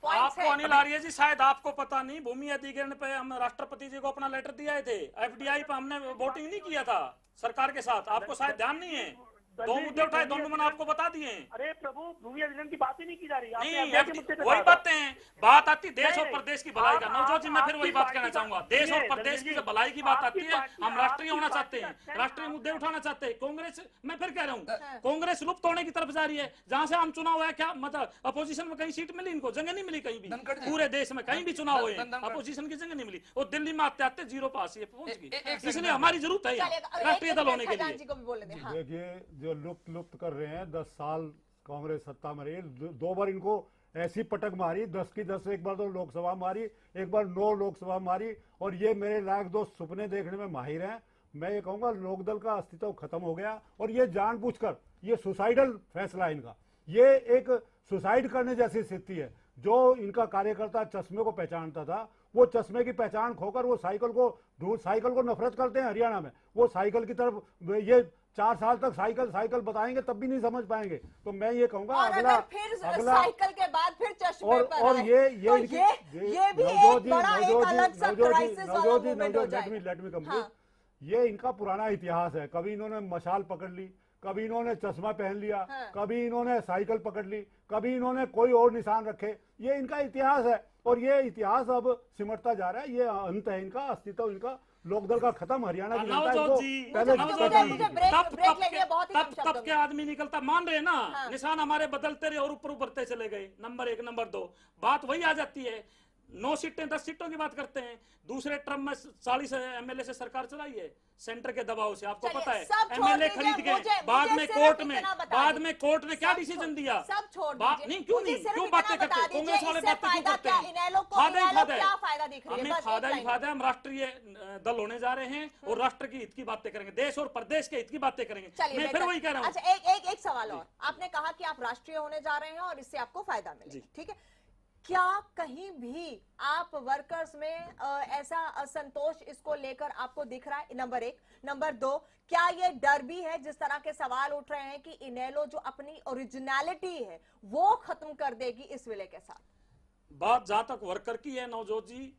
Speaker 1: पॉइंट्स
Speaker 5: आपको अनिल आर्य जी शायद आपको पता नहीं, भूमि अधिग्रहण पे हम राष्ट्रपति जी को अपना लेटर दिए थे, एफडीआई पे हमने वोटिंग नहीं किया था सरकार के साथ, आपको शायद ध्यान नहीं है। दो मुद्दे उठाए, दोनों मैंने आपको बता दिए हैं।
Speaker 8: अरे प्रभु, भूमि अधिग्रहण की बात ही नहीं की जा रही। आपने
Speaker 5: नहीं,
Speaker 8: FDI के मुद्दे पे
Speaker 5: वही
Speaker 8: कहा था।
Speaker 5: बातें हैं, बात आती देश और
Speaker 8: नहीं,
Speaker 5: प्रदेश की भलाई का। नवजोत जी, मैं फिर वही बात
Speaker 8: आपकी
Speaker 5: कहना
Speaker 8: पार्टी
Speaker 5: चाहूंगा,
Speaker 8: का-
Speaker 5: देश और
Speaker 8: सुनिए,
Speaker 5: प्रदेश की
Speaker 8: दलवीर
Speaker 5: जब
Speaker 8: जी,
Speaker 5: भलाई की बात
Speaker 8: आपकी
Speaker 5: आती है,
Speaker 8: पार्टी-
Speaker 5: हम राष्ट्रीय
Speaker 8: आपकी
Speaker 5: होना
Speaker 8: पार्टी
Speaker 5: चाहते हैं,
Speaker 8: का-
Speaker 5: राष्ट्रीय मुद्दे उठाना चाहते हैं। कांग्रेस, मैं फिर कह रहा हूँ, कांग्रेस लुप्त होने की तरफ जा रही है। जहां से हम चुनाव हुआ, क्या मतलब अपोजिशन में कहीं सीट मिली इनको? जगह नहीं मिली कहीं भी,
Speaker 4: धनखड़ जी।
Speaker 5: पूरे देश में कहीं भी चुनाव हुए
Speaker 4: धनखड़।
Speaker 5: अपोजिशन की जगह नहीं मिली। और दिल्ली में आते आते 0 पास ये पहुंच
Speaker 4: एक
Speaker 5: गई,
Speaker 4: सेकंड
Speaker 5: इसलिए हमारी जरूरत है यहाँ राष्ट्रीय दल होने के
Speaker 1: खजान
Speaker 5: लिए।
Speaker 1: जी को भी बोलने दें। हाँ।
Speaker 6: देखिए, जो लुप्त कर रहे हैं, 10 साल कांग्रेस सत्ता में रही, 2 बार इनको ऐसी पटक मारी, 10 की 10, एक बार तो लोकसभा मारी, एक बार 9 लोकसभा मारी, और ये मेरे लायक दोस्त सपने देखने में माहिर हैं। मैं ये कहूंगा लोकदल का अस्तित्व खत्म हो गया, और ये जानबूझकर, ये सुसाइडल फैसला है इनका, ये एक सुसाइड करने जैसी स्थिति है। जो इनका कार्यकर्ता चश्मे को पहचानता था, वो चश्मे की पहचान खोकर वो साइकिल को नफरत करते हैं हरियाणा में। वो साइकिल की तरफ, ये 4 साल तक साइकिल बताएंगे तब भी नहीं समझ पाएंगे। तो मैं ये कहूंगा
Speaker 1: और अगर फिर साइकिल के बाद फिर चश्मे पर
Speaker 6: और
Speaker 1: आए,
Speaker 6: ये
Speaker 1: तो
Speaker 6: इनकी-
Speaker 1: ये भी
Speaker 6: नवजोत
Speaker 1: एक
Speaker 6: जी,
Speaker 1: बड़ा एक
Speaker 6: नवजोत जी,
Speaker 1: अलग सा
Speaker 6: नवजोत जी,
Speaker 1: क्राइसिस वाला
Speaker 6: नवजोत जी,
Speaker 1: मोमेंट हो
Speaker 6: let
Speaker 1: जाएगा।
Speaker 6: me complete।
Speaker 1: हाँ।
Speaker 6: ये इनका पुराना इतिहास है। कभी इन्होंने मशाल पकड़ ली, कभी इन्होंने चश्मा पहन लिया,
Speaker 1: हाँ।
Speaker 6: कभी इन्होंने साइकिल पकड़ ली, कभी इन्होंने कोई और निशान रखे। ये इनका इतिहास है, और ये इतिहास अब सिमटता जा रहा है। ये अंत है इनका, अस्तित्व इनका लोकदल का खत्म। हरियाणा की जनता
Speaker 5: नवजोत
Speaker 6: इसको
Speaker 5: जी,
Speaker 6: पहले
Speaker 5: नवजोत
Speaker 1: मुझे-
Speaker 5: जी,
Speaker 1: मुझे ब्रेक-
Speaker 5: तब
Speaker 1: ब्रेक
Speaker 5: तब
Speaker 1: लेंगे, बहुत ही कम
Speaker 5: तब
Speaker 1: शब्दों
Speaker 5: के
Speaker 1: में।
Speaker 5: आदमी निकलता, मान रहे ना,
Speaker 1: हाँ।
Speaker 5: निशान हमारे बदलते रहे और ऊपर बढ़ते चले गए। नंबर 1, नंबर 2, बात वही आ जाती है। 9 सीटें 10 सीटों की बात करते हैं। दूसरे टर्म में 40 एमएलए से सरकार चलाई है, सेंटर के दबाव से। आपको
Speaker 1: चलिए,
Speaker 5: पता है,
Speaker 1: सब छोड़
Speaker 5: एमएलए
Speaker 1: दीजिए,
Speaker 5: खरीद के
Speaker 1: मुझे
Speaker 5: बाद में
Speaker 1: सिर्फ
Speaker 5: कोर्ट में
Speaker 1: इतना बता
Speaker 5: बाद
Speaker 1: दीजिए।
Speaker 5: में कोर्ट ने क्या
Speaker 1: सब
Speaker 5: डिसीजन
Speaker 1: छोड़-
Speaker 5: दिया?
Speaker 1: सब छोड़
Speaker 5: बात
Speaker 1: दीजिए।
Speaker 5: नहीं, क्यों
Speaker 1: मुझे
Speaker 5: नहीं,
Speaker 1: सिर्फ
Speaker 5: क्यों
Speaker 1: इतना
Speaker 5: बातें
Speaker 1: बता
Speaker 5: करते हैं?
Speaker 1: दीजिए,
Speaker 5: कांग्रेस वाले
Speaker 1: इससे
Speaker 5: बातें क्यों
Speaker 1: फायदा
Speaker 5: करते
Speaker 1: क्या?
Speaker 5: हैं?
Speaker 1: इनेलो को
Speaker 5: फायदा ही फायदा है।
Speaker 1: क्या फायदा दिख रही है?
Speaker 5: हमें
Speaker 1: बस
Speaker 5: फायदा
Speaker 1: एक
Speaker 5: ही
Speaker 1: लाइन।
Speaker 5: फायदा है। हम राष्ट्रीय दल होने जा रहे हैं और राष्ट्र की हित की बातें करेंगे, देश और प्रदेश के हित की बातें करेंगे।
Speaker 1: चलिए,
Speaker 5: मैं फिर वही कह रहा हूँ।
Speaker 1: अच्छा, एक सवाल और। आपने कहा कि आप राष्ट्रीय होने जा रहे हैं और इससे आपको फायदा मिलेगा, ठीक है। क्या कहीं भी आप वर्कर्स में ऐसा असंतोष इसको लेकर आपको दिख रहा है? नंबर 1। नंबर 2, क्या ये डर भी है, जिस तरह के सवाल उठ रहे हैं, कि इनेलो जो अपनी ओरिजिनलिटी है वो खत्म कर देगी इस विलय के साथ?
Speaker 5: बात जहां तक वर्कर की है, नवजोत जी,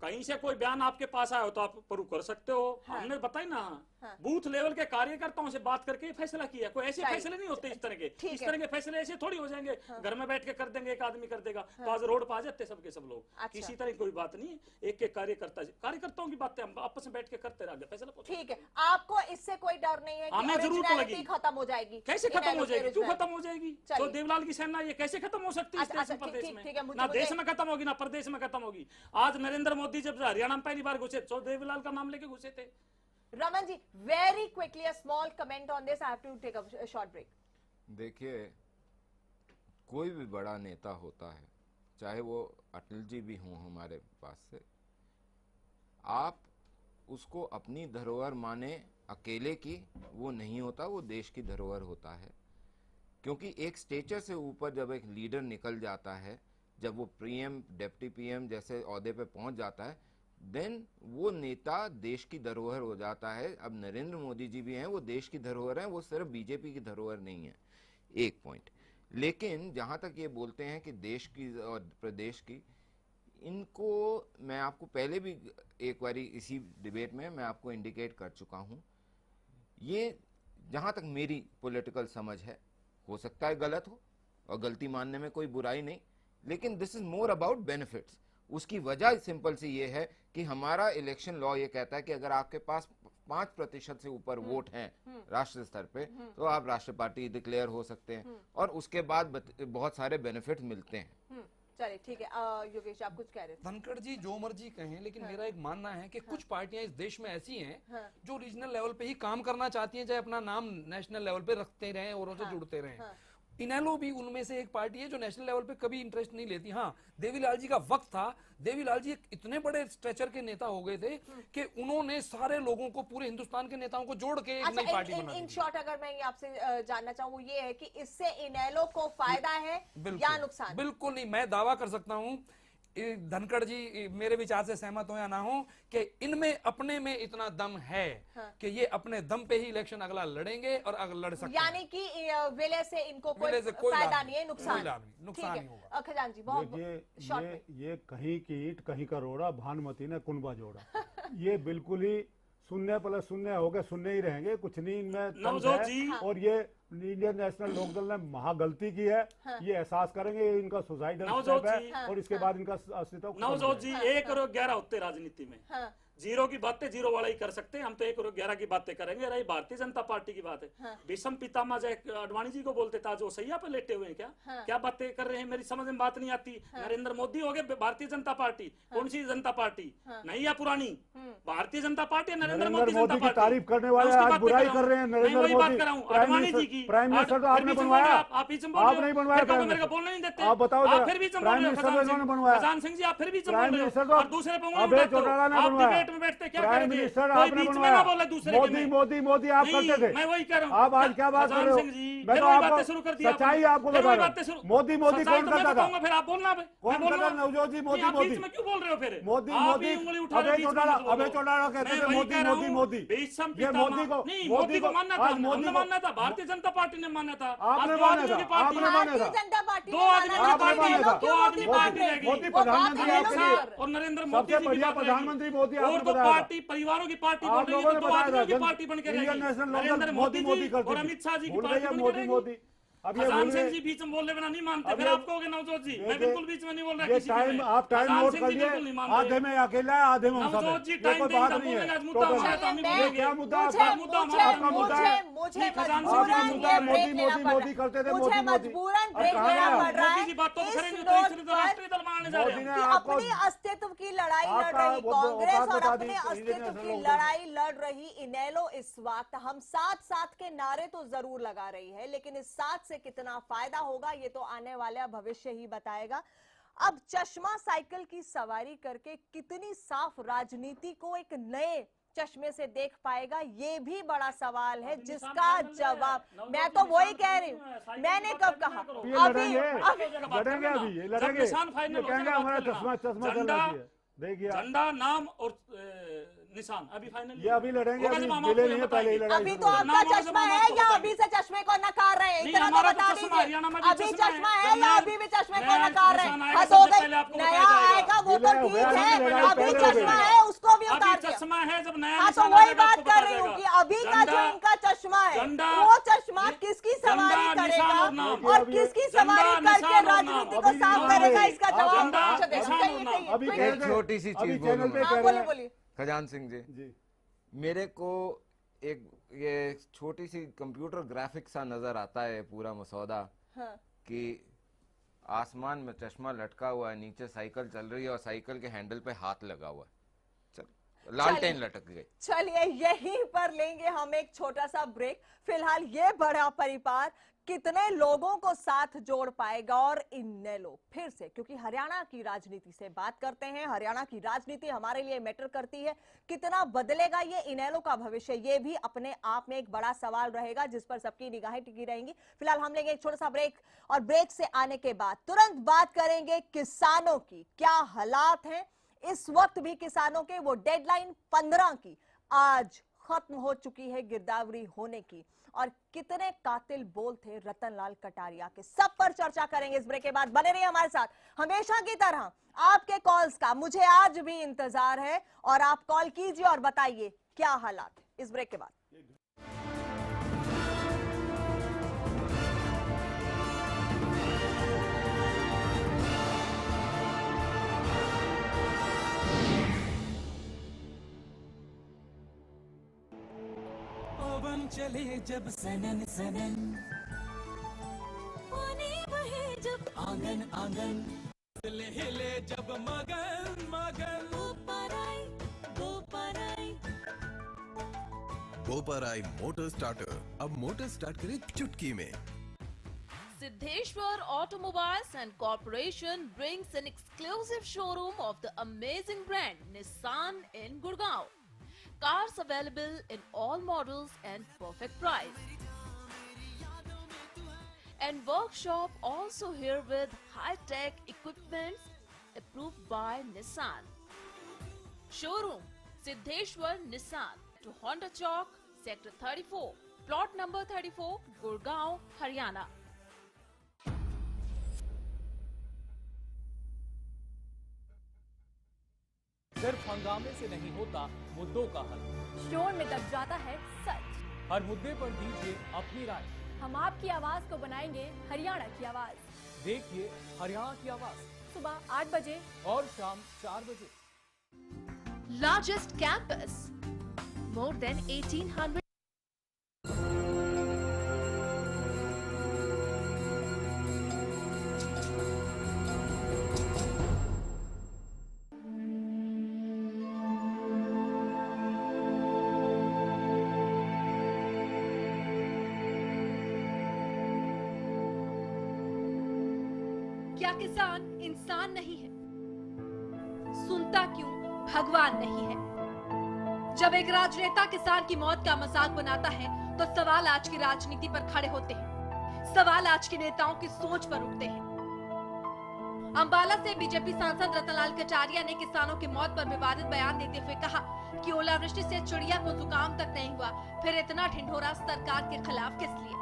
Speaker 5: कहीं से कोई बयान आपके पास आया हो तो आप प्रूव कर सकते हो।
Speaker 1: हाँ।
Speaker 5: हमने बताई ना,
Speaker 1: हाँ।
Speaker 5: बूथ लेवल के कार्यकर्ताओं से बात करके फैसला किया। कोई ऐसे
Speaker 1: चाहिए।
Speaker 5: फैसले नहीं होते इस तरह के।
Speaker 1: ठीक
Speaker 5: इस
Speaker 1: है।
Speaker 5: तरह के फैसले ऐसे थोड़ी हो जाएंगे, घर में बैठ के कर देंगे, एक आदमी कर देगा। तो आज रोड पर आ जाते सबके सब लोग।
Speaker 1: अच्छा।
Speaker 5: किसी तरह की कोई बात नहीं है। एक एक कार्यकर्ताओं की बातें हम आपस में बैठ के करते रह गए, फैसला पहुंचा।
Speaker 1: ठीक है, आपको इससे कोई डर नहीं है कि
Speaker 5: हमें जरूर तो
Speaker 1: ओरिजिनलिटी
Speaker 5: लगी।
Speaker 1: खत्म हो जाएगी?
Speaker 5: कैसे खत्म
Speaker 1: इनेलो
Speaker 5: हो
Speaker 1: की
Speaker 5: जाएगी? क्यों
Speaker 1: originality?
Speaker 5: खत्म हो जाएगी?
Speaker 1: चलिए।
Speaker 5: तो देवलाल की सेना ये कैसे खत्म हो सकती है इस
Speaker 1: अच्छा,
Speaker 5: देश में,
Speaker 1: ठीक-
Speaker 5: प्रदेश
Speaker 1: ठीक-
Speaker 5: में?
Speaker 1: ठीक है, मुझे-
Speaker 5: ना
Speaker 1: मुझे-
Speaker 5: देश में खत्म होगी ना प्रदेश में खत्म होगी। आज नरेंद्र मोदी जब हरियाणा में पहली बार घुसे तो देवलाल का नाम लेके घुसे थे।
Speaker 1: Raman ji, very quickly a small comment on this. I have to take a short break.
Speaker 7: देखिए, कोई भी बड़ा नेता होता है, चाहे वो अटल जी भी हों हमारे पास से, आप उसको अपनी धरोहर माने अकेले की, वो नहीं होता, वो देश की धरोहर होता है। क्योंकि एक स्टेचर से ऊपर जब एक लीडर निकल जाता है, जब वो पीएम, डिप्टी पीएम जैसे ओहदे पे पहुंच जाता है, देन वो नेता देश की धरोहर हो जाता है। अब नरेंद्र मोदी जी भी हैं, वो देश की धरोहर हैं, वो सिर्फ बीजेपी की धरोहर नहीं है। एक पॉइंट। लेकिन जहां तक ये बोलते हैं कि देश की और प्रदेश की, इनको मैं आपको पहले भी एक बारी इसी डिबेट में मैं आपको इंडिकेट कर चुका हूं। ये जहां तक मेरी पॉलिटिकल समझ है, हो सकता है गलत हो और गलती मानने में कोई बुराई नहीं, लेकिन this is more about benefits. उसकी वजह सिंपल सी ये है कि हमारा इलेक्शन लॉ ये कहता है कि अगर आपके पास 5% से ऊपर वोट हैं राष्ट्रीय स्तर पे, तो आप राष्ट्रीय पार्टी डिक्लेयर हो सकते हैं और उसके बाद बहुत सारे बेनिफिट मिलते हैं।
Speaker 1: चलिए, ठीक है। योगेश, आप कुछ कह रहे थे?
Speaker 4: धनखड़ जी जो मर्जी कहें, लेकिन मेरा एक मानना है कि कुछ पार्टियां इस देश में ऐसी हैं जो रीजनल लेवल पे ही काम करना चाहती हैं, चाहे अपना नाम नेशनल लेवल पे रखते रहें और उनसे जुड़ते रहें। इनेलो भी उनमें से एक पार्टी है जो नेशनल लेवल पे कभी इंटरेस्ट नहीं लेती। हाँ, देवीलाल जी का वक्त था, देवीलाल जी एक इतने बड़े स्ट्रेचर के नेता हो गए थे कि उन्होंने सारे लोगों को, पूरे हिंदुस्तान के नेताओं को जोड़ के एक नई पार्टी बना दी।
Speaker 1: इन शॉर्ट अगर मैं ये आपसे जानना चाहूँ, ये है कि इससे इनेलो को फायदा है या नुकसान?
Speaker 4: बिल्कुल नहीं। मैं दावा कर सकता हूं धनखड़ जी मेरे विचार से सहमत हो या ना हो कि इनमें अपने में इतना दम है कि ये अपने दम पे ही इलेक्शन अगला लड़ेंगे और अगला लड़ सकते हैं।
Speaker 1: यानी कि विलय से इनको
Speaker 4: विलय से कोई
Speaker 1: फायदा
Speaker 4: लाभ
Speaker 1: नहीं है, नुकसान
Speaker 4: कोई लाभ नहीं, नुकसान
Speaker 1: ठीक
Speaker 4: ही
Speaker 1: है।
Speaker 4: होगा।
Speaker 1: खजान जी बहुत शॉर्ट में।
Speaker 6: ये कहीं की ईंट कहीं का रोड़ा, भानुमति ने कुनबा जोड़ा। ये बिल्कुल ही शून्य प्लस शून्य हो गए, शून्य ही रहेंगे, कुछ नहीं इनमें तंज
Speaker 5: नवजोत
Speaker 6: है।
Speaker 5: जी।
Speaker 6: और ये इंडियन नेशनल लोकदल ने महा गलती की है। ये एहसास करेंगे ये इनका सुसाइडल
Speaker 5: नवजोत
Speaker 6: स्टेप
Speaker 5: जी।
Speaker 6: है और इसके बाद इनका अस्तित्व खत्म हो
Speaker 5: नवजोत जी
Speaker 6: जाएगा।
Speaker 5: 1 और 11 होते राजनीति में।
Speaker 1: हाँ।
Speaker 5: जीरो की बातें जीरो वाला ही कर सकते हैं, हम तो 1 और 11 की बातें करेंगे। रही भारतीय जनता पार्टी की बात है, विषम पितामह जय अडवाणी जी को बोलते था जो सैया पे लेटे हुए हैं क्या क्या बातें कर रहे हैं, मेरी समझ में बात नहीं आती। नरेंद्र मोदी हो गए भारतीय जनता पार्टी, कौन सी जनता पार्टी नई या पुरानी? भारतीय जनता पार्टी, नरेंद्र मोदी जनता
Speaker 6: की
Speaker 5: पार्टी।
Speaker 6: तारीफ करने वाले आज बुराई कर रहे हैं। नरेंद्र मोदी
Speaker 5: अडवाणी जी की
Speaker 6: प्राइम मिनिस्टर तो आपने बनवाया,
Speaker 5: आप नहीं
Speaker 6: बनवाया,
Speaker 5: मेरे को बोलने नहीं देते।
Speaker 6: आप बताओ
Speaker 5: आप फिर भी
Speaker 6: प्राइम मिनिस्टर इन्होंने बनवाया।
Speaker 5: खजान सिंह जी आप फिर भी
Speaker 6: प्राइम मिनिस्टर तो
Speaker 5: और दूसरे पे
Speaker 6: अभय चौटाला ने बनवाया।
Speaker 5: डिबेट में बैठते क्या
Speaker 6: प्राइम
Speaker 5: करेंगे?
Speaker 6: मिनिस्टर
Speaker 5: कोई
Speaker 6: आपने
Speaker 5: बीच में
Speaker 6: बनवाया।
Speaker 5: ना बोले दूसरे के
Speaker 6: मोदी
Speaker 5: में।
Speaker 6: मोदी मोदी आप
Speaker 5: नहीं,
Speaker 6: करते थे।
Speaker 5: मैं वही कह रहा हूँ।
Speaker 6: आप आज क्या बात कर रहे हो?
Speaker 5: खजान सिंह जी,
Speaker 6: मैं
Speaker 5: फिर
Speaker 6: तो
Speaker 5: वही
Speaker 6: आपको
Speaker 5: बातें शुरू कर दिया
Speaker 6: सच्चाई आपको
Speaker 5: फिर
Speaker 6: बता
Speaker 5: वही
Speaker 6: रहा
Speaker 5: बातें शुरू-
Speaker 6: हूँ। मोदी मोदी
Speaker 5: सच्चाई
Speaker 6: कौन
Speaker 5: तो मैं
Speaker 6: करता था?
Speaker 5: बताऊंगा, फिर आप बोलना बे।
Speaker 6: कौन
Speaker 5: मैं बोलूंगा।
Speaker 6: करता? नवजोत जी, मोदी
Speaker 5: नहीं, आप
Speaker 6: मोदी।
Speaker 5: बीच में क्यों बोल रहे हो फिर?
Speaker 6: मोदी
Speaker 5: आप
Speaker 6: मोदी
Speaker 5: ही उंगली उठा रहे हो,
Speaker 6: अभय
Speaker 5: बीच में
Speaker 6: चौटाला
Speaker 5: मत बोलो।
Speaker 6: अभय चौटाला कहते
Speaker 5: मैं
Speaker 6: थे
Speaker 5: वही
Speaker 6: मोदी
Speaker 5: कह रहा
Speaker 6: मोदी
Speaker 5: हूँ,
Speaker 6: मोदी।
Speaker 5: विषम
Speaker 6: ये
Speaker 5: पितामह।
Speaker 6: मोदी को
Speaker 5: नहीं,
Speaker 6: मोदी
Speaker 5: मोदी को मानना था,
Speaker 6: आज
Speaker 5: हमने
Speaker 6: मोदी को
Speaker 5: मानना था, भारतीय जनता पार्टी ने माना था।
Speaker 6: आपने
Speaker 5: आज दो
Speaker 6: माना
Speaker 5: आदमियों
Speaker 6: था,
Speaker 5: की पार्टी
Speaker 6: आपने
Speaker 5: है।
Speaker 6: माना
Speaker 1: भारतीय
Speaker 6: था।
Speaker 1: जनता पार्टी
Speaker 5: दो
Speaker 1: ने
Speaker 5: आदमी
Speaker 1: माना
Speaker 5: की
Speaker 1: था,
Speaker 5: पार्टी
Speaker 1: ये
Speaker 5: है,
Speaker 1: लोग
Speaker 5: दो
Speaker 1: क्यों
Speaker 5: आदमी
Speaker 1: मोदी
Speaker 5: पार्टी
Speaker 1: बात
Speaker 5: रहेगी।
Speaker 6: मोदी
Speaker 1: वो बात
Speaker 6: प्रधानमंत्री
Speaker 1: नहीं
Speaker 6: आपके
Speaker 1: ना
Speaker 6: लिए
Speaker 1: सर।
Speaker 5: और नरेंद्र
Speaker 6: सबसे
Speaker 5: मोदी जी की
Speaker 6: बढ़िया
Speaker 5: बात
Speaker 6: प्रधानमंत्री
Speaker 5: रहेगी।
Speaker 6: मोदी
Speaker 5: और
Speaker 6: आपने
Speaker 5: तो
Speaker 6: बताया था।
Speaker 5: पार्टी परिवारों की पार्टी
Speaker 6: आप
Speaker 5: बन रही
Speaker 6: लोगों
Speaker 5: है,
Speaker 6: ने
Speaker 5: तो दो
Speaker 6: बताया
Speaker 5: आदमियों की
Speaker 6: था
Speaker 5: पार्टी बन के
Speaker 6: इंडियन
Speaker 5: रहेगी।
Speaker 6: नेशनल
Speaker 5: नरेंद्र
Speaker 6: लोकदल
Speaker 5: मोदी
Speaker 6: मोदी
Speaker 5: जी
Speaker 6: करते
Speaker 5: और
Speaker 6: थे।
Speaker 5: अमित शाह जी की
Speaker 6: भूल
Speaker 5: पार्टी
Speaker 6: गए
Speaker 5: बन के
Speaker 6: मोदी
Speaker 5: रहेगी।
Speaker 6: मोदी। अब ये
Speaker 5: खजान
Speaker 6: भूल
Speaker 5: सिंह
Speaker 6: गए।
Speaker 5: जी बीच में बोलने बिना नहीं मानते,
Speaker 6: अब
Speaker 5: फिर
Speaker 6: ये-
Speaker 5: आप कहोगे नवजोत जी, मैं
Speaker 6: देखिए,
Speaker 5: बिल्कुल बीच में नहीं बोल रहा
Speaker 6: ये
Speaker 5: किसी की
Speaker 6: टाइम
Speaker 5: मैं।
Speaker 6: आप टाइम
Speaker 5: खजान
Speaker 6: नोट
Speaker 5: सिंह
Speaker 6: कर
Speaker 5: जी बिल्कुल नहीं
Speaker 6: लिए,
Speaker 5: मानते।
Speaker 6: आधे में अकेला है आधे में हम सब हैं।
Speaker 5: नवजोत जी
Speaker 6: ये
Speaker 5: टाइम
Speaker 6: कोई
Speaker 5: देंगे,
Speaker 6: बात
Speaker 5: आप
Speaker 6: नहीं है।
Speaker 5: बोलेंगे, आज मुद्दा
Speaker 6: टोटल।
Speaker 5: हमारा तो हम ही
Speaker 1: मैं-
Speaker 5: बोलेंगे।
Speaker 6: क्या मुद्दा
Speaker 1: मुझे
Speaker 6: आपका?
Speaker 5: मुद्दा
Speaker 1: मुझे
Speaker 5: हमारा
Speaker 6: आपका मुद्दा
Speaker 1: मुझे
Speaker 6: है।
Speaker 1: मुझे
Speaker 5: नहीं, खजान सिंह
Speaker 1: मजबूरन
Speaker 5: जी
Speaker 1: ये
Speaker 5: मुद्दा
Speaker 1: ब्रेक
Speaker 6: मोदी
Speaker 1: लेना
Speaker 6: मोदी
Speaker 1: पड़
Speaker 6: मोदी
Speaker 1: रहा
Speaker 6: करते थे,
Speaker 1: है। मुझे
Speaker 6: मोदी मोदी।
Speaker 1: मजबूरन
Speaker 6: अब
Speaker 1: ब्रेक
Speaker 6: कहाँ
Speaker 1: लेना
Speaker 6: गए?
Speaker 1: पड़ रहा
Speaker 5: मोदी
Speaker 1: है
Speaker 5: जी बात तो
Speaker 1: इस
Speaker 5: करेंगे, तो
Speaker 1: नोट
Speaker 5: इसलिए तो
Speaker 1: पर
Speaker 5: राष्ट्रीय दल बनाने जा रहे
Speaker 6: मोदी
Speaker 5: हैं।
Speaker 6: ने
Speaker 1: कि
Speaker 6: आपको
Speaker 1: अपनी अस्तित्व की लड़ाई लड़
Speaker 6: आपका
Speaker 1: रही
Speaker 6: वो
Speaker 1: कांग्रेस
Speaker 6: औकात
Speaker 1: और
Speaker 6: बता
Speaker 1: अपने
Speaker 6: दी इंडियन
Speaker 1: अस्तित्व
Speaker 6: नेशनल
Speaker 1: की
Speaker 6: लोकदल।
Speaker 1: लड़ाई लड़ रही इनेलो इस वक्त हम साथ साथ के नारे तो जरूर लगा रही है, लेकिन इस साथ से कितना फायदा होगा ये तो आने वाला भविष्य ही बताएगा। अब चश्मा साइकिल की सवारी करके कितनी साफ राजनीति को एक नए चश्मे से देख पाएगा, ये भी बड़ा सवाल है जिसका जवाब मैं तो वही कह रही हूँ। मैंने कब कहा
Speaker 6: ये लड़ेंगे लड़ेंगे अभी ये लड़ेंगे। ये कहेंगे हमारा चश्मा चश्मा चल रहा है। देखिए
Speaker 5: झंडा नाम और निशान अभी फाइनल
Speaker 6: ये अभी लड़ेंगे,
Speaker 5: होगा
Speaker 6: अभी
Speaker 5: जब हम
Speaker 6: मिले
Speaker 5: आपको
Speaker 6: नहीं है,
Speaker 5: ये
Speaker 6: पहले ही
Speaker 5: बताएंगे।
Speaker 6: लड़ाई
Speaker 1: अभी
Speaker 6: शुरू
Speaker 1: तो
Speaker 6: हो गई।
Speaker 1: आपका
Speaker 5: नाम और
Speaker 1: चश्मा
Speaker 5: जब हम
Speaker 1: है
Speaker 5: आपको
Speaker 1: या
Speaker 5: बताएंगे।
Speaker 1: अभी से चश्मे को नकार रहे हैं?
Speaker 5: नहीं,
Speaker 1: इतना तो
Speaker 5: हमारा
Speaker 1: बता
Speaker 5: तो चश्मा हरियाणा में भी
Speaker 1: दीजिए। अभी
Speaker 5: चश्मा है।
Speaker 1: चश्मा है
Speaker 5: जब
Speaker 1: या
Speaker 5: नया-
Speaker 1: अभी भी चश्मे को
Speaker 5: नया
Speaker 1: नकार रहे
Speaker 5: निशान
Speaker 1: हैं?
Speaker 5: आएगा,
Speaker 1: हद हो
Speaker 5: सबसे पहले
Speaker 1: गई।
Speaker 5: आपको
Speaker 1: नया
Speaker 5: बताया
Speaker 1: आएगा
Speaker 5: जाएगा।
Speaker 1: वो तो
Speaker 6: मिले
Speaker 1: ठीक
Speaker 6: हुए
Speaker 1: है,
Speaker 6: अभी लड़ाई
Speaker 1: अभी
Speaker 6: पहले हो
Speaker 1: चश्मा
Speaker 6: गई।
Speaker 1: है उसको भी
Speaker 5: अभी
Speaker 1: उतार दिया।
Speaker 5: चश्मा है, जब नया
Speaker 1: हाँ तो
Speaker 5: निशान
Speaker 1: वही
Speaker 5: आएगा,
Speaker 1: बात
Speaker 5: आपको
Speaker 1: कर
Speaker 5: बताया
Speaker 1: रही हूँ
Speaker 5: जाएगा।
Speaker 1: कि अभी का जो
Speaker 5: झंडा-
Speaker 1: इनका चश्मा है
Speaker 5: झंडा-
Speaker 1: वो चश्मा किसकी सवारी
Speaker 5: झंडा,
Speaker 1: करेगा
Speaker 5: निशान और नाम।
Speaker 1: और किसकी
Speaker 5: झंडा,
Speaker 1: सवारी करके
Speaker 5: निशान और नाम।
Speaker 1: राजनीति को
Speaker 6: अभी
Speaker 1: साफ
Speaker 6: भी
Speaker 1: करेगा,
Speaker 6: नहीं।
Speaker 1: इसका जवाब
Speaker 5: झंडा,
Speaker 1: अच्छा देगा।
Speaker 5: निशान और
Speaker 1: कहिए,
Speaker 5: नाम।
Speaker 1: कहिए,
Speaker 6: अभी
Speaker 1: कहिए।
Speaker 6: कह
Speaker 7: एक
Speaker 6: रहे
Speaker 7: छोटी सी
Speaker 6: अभी
Speaker 7: चीज
Speaker 6: चैनल
Speaker 7: बोलूं
Speaker 6: पे
Speaker 7: मैं।
Speaker 1: हाँ
Speaker 6: कह
Speaker 1: बोलिए
Speaker 6: रहे
Speaker 1: बोलिए।
Speaker 7: खजान सिंह जी,
Speaker 6: जी
Speaker 7: मेरे को एक ये छोटी सी कंप्यूटर ग्राफिक सा नजर आता है पूरा मसौदा
Speaker 1: हाँ।
Speaker 7: कि आसमान में चश्मा लटका हुआ है, नीचे साइकिल चल रही है और साइकिल के हैंडल पे हाथ लगा हुआ है, चल लालटेन लटक गई।
Speaker 1: चलिए यहीं पर लेंगे हम एक छोटा सा ब्रेक। फिलहाल ये बड़ा परिवार कितने लोगों को साथ जोड़ पाएगा और इनेलो फिर से, क्योंकि हरियाणा की राजनीति से बात करते हैं, हरियाणा की राजनीति हमारे लिए मैटर करती है, कितना बदलेगा ये इनेलो का भविष्य, ये भी अपने आप में एक बड़ा सवाल रहेगा जिस पर सबकी निगाहें टिकी रहेंगी। फिलहाल हम लेंगे एक छोटा सा ब्रेक और ब्रेक से आने के बाद तुरंत बात करेंगे किसानों की। क्या हालात हैं इस वक्त भी किसानों के, वो डेडलाइन 15 की आज खत्म हो चुकी है गिरदावरी होने की, और कितने कातिल बोल थे रतनलाल कटारिया के, सब पर चर्चा करेंगे इस ब्रेक के बाद। बने रहिए हमारे साथ। हमेशा की तरह आपके कॉल्स का मुझे आज भी इंतजार है और आप कॉल कीजिए और बताइए क्या हालात है इस ब्रेक के बाद।
Speaker 9: पवन चले जब सनन सनन, पानी बहे जब आंगन आंगन, हिले हिले जब मगन मगन, गोपराई
Speaker 10: गोपराई मोटर स्टार्टर अब मोटर स्टार्ट करे चुटकी में।
Speaker 11: Siddheshwar Automobiles and Corporation brings an exclusive showroom of the amazing brand Nissan in Gurgaon. Cars available in all models and perfect price. And workshop also here with high-tech equipments, approved by Nissan. Showroom Siddheshwar Nissan to Honda Chowk, Sector 34, Plot number 34, Gurgaon, Haryana.
Speaker 9: सिर्फ हंगामे से नहीं होता मुद्दों का हल।
Speaker 12: शोर में दब जाता है सच।
Speaker 9: हर मुद्दे पर दीजिए अपनी राय।
Speaker 12: हम आपकी आवाज को बनाएंगे हरियाणा की आवाज।
Speaker 9: देखिए हरियाणा की आवाज
Speaker 12: सुबह 8 बजे
Speaker 9: और शाम 4 बजे।
Speaker 2: Largest campus, more than 1800. क्या किसान इंसान नहीं है? सुनता क्यों भगवान नहीं है? जब एक राजनेता किसान की मौत का मजाक बनाता है तो सवाल आज की राजनीति पर खड़े होते हैं। सवाल आज के नेताओं की सोच पर उठते हैं। अंबाला से बीजेपी सांसद रतनलाल कटारिया ने किसानों की मौत पर विवादित बयान देते हुए कहा कि ओलावृष्टि से चिड़िया को जुकाम तक नहीं हुआ, फिर इतना ढिंढोरा सरकार के खिलाफ किस लिए?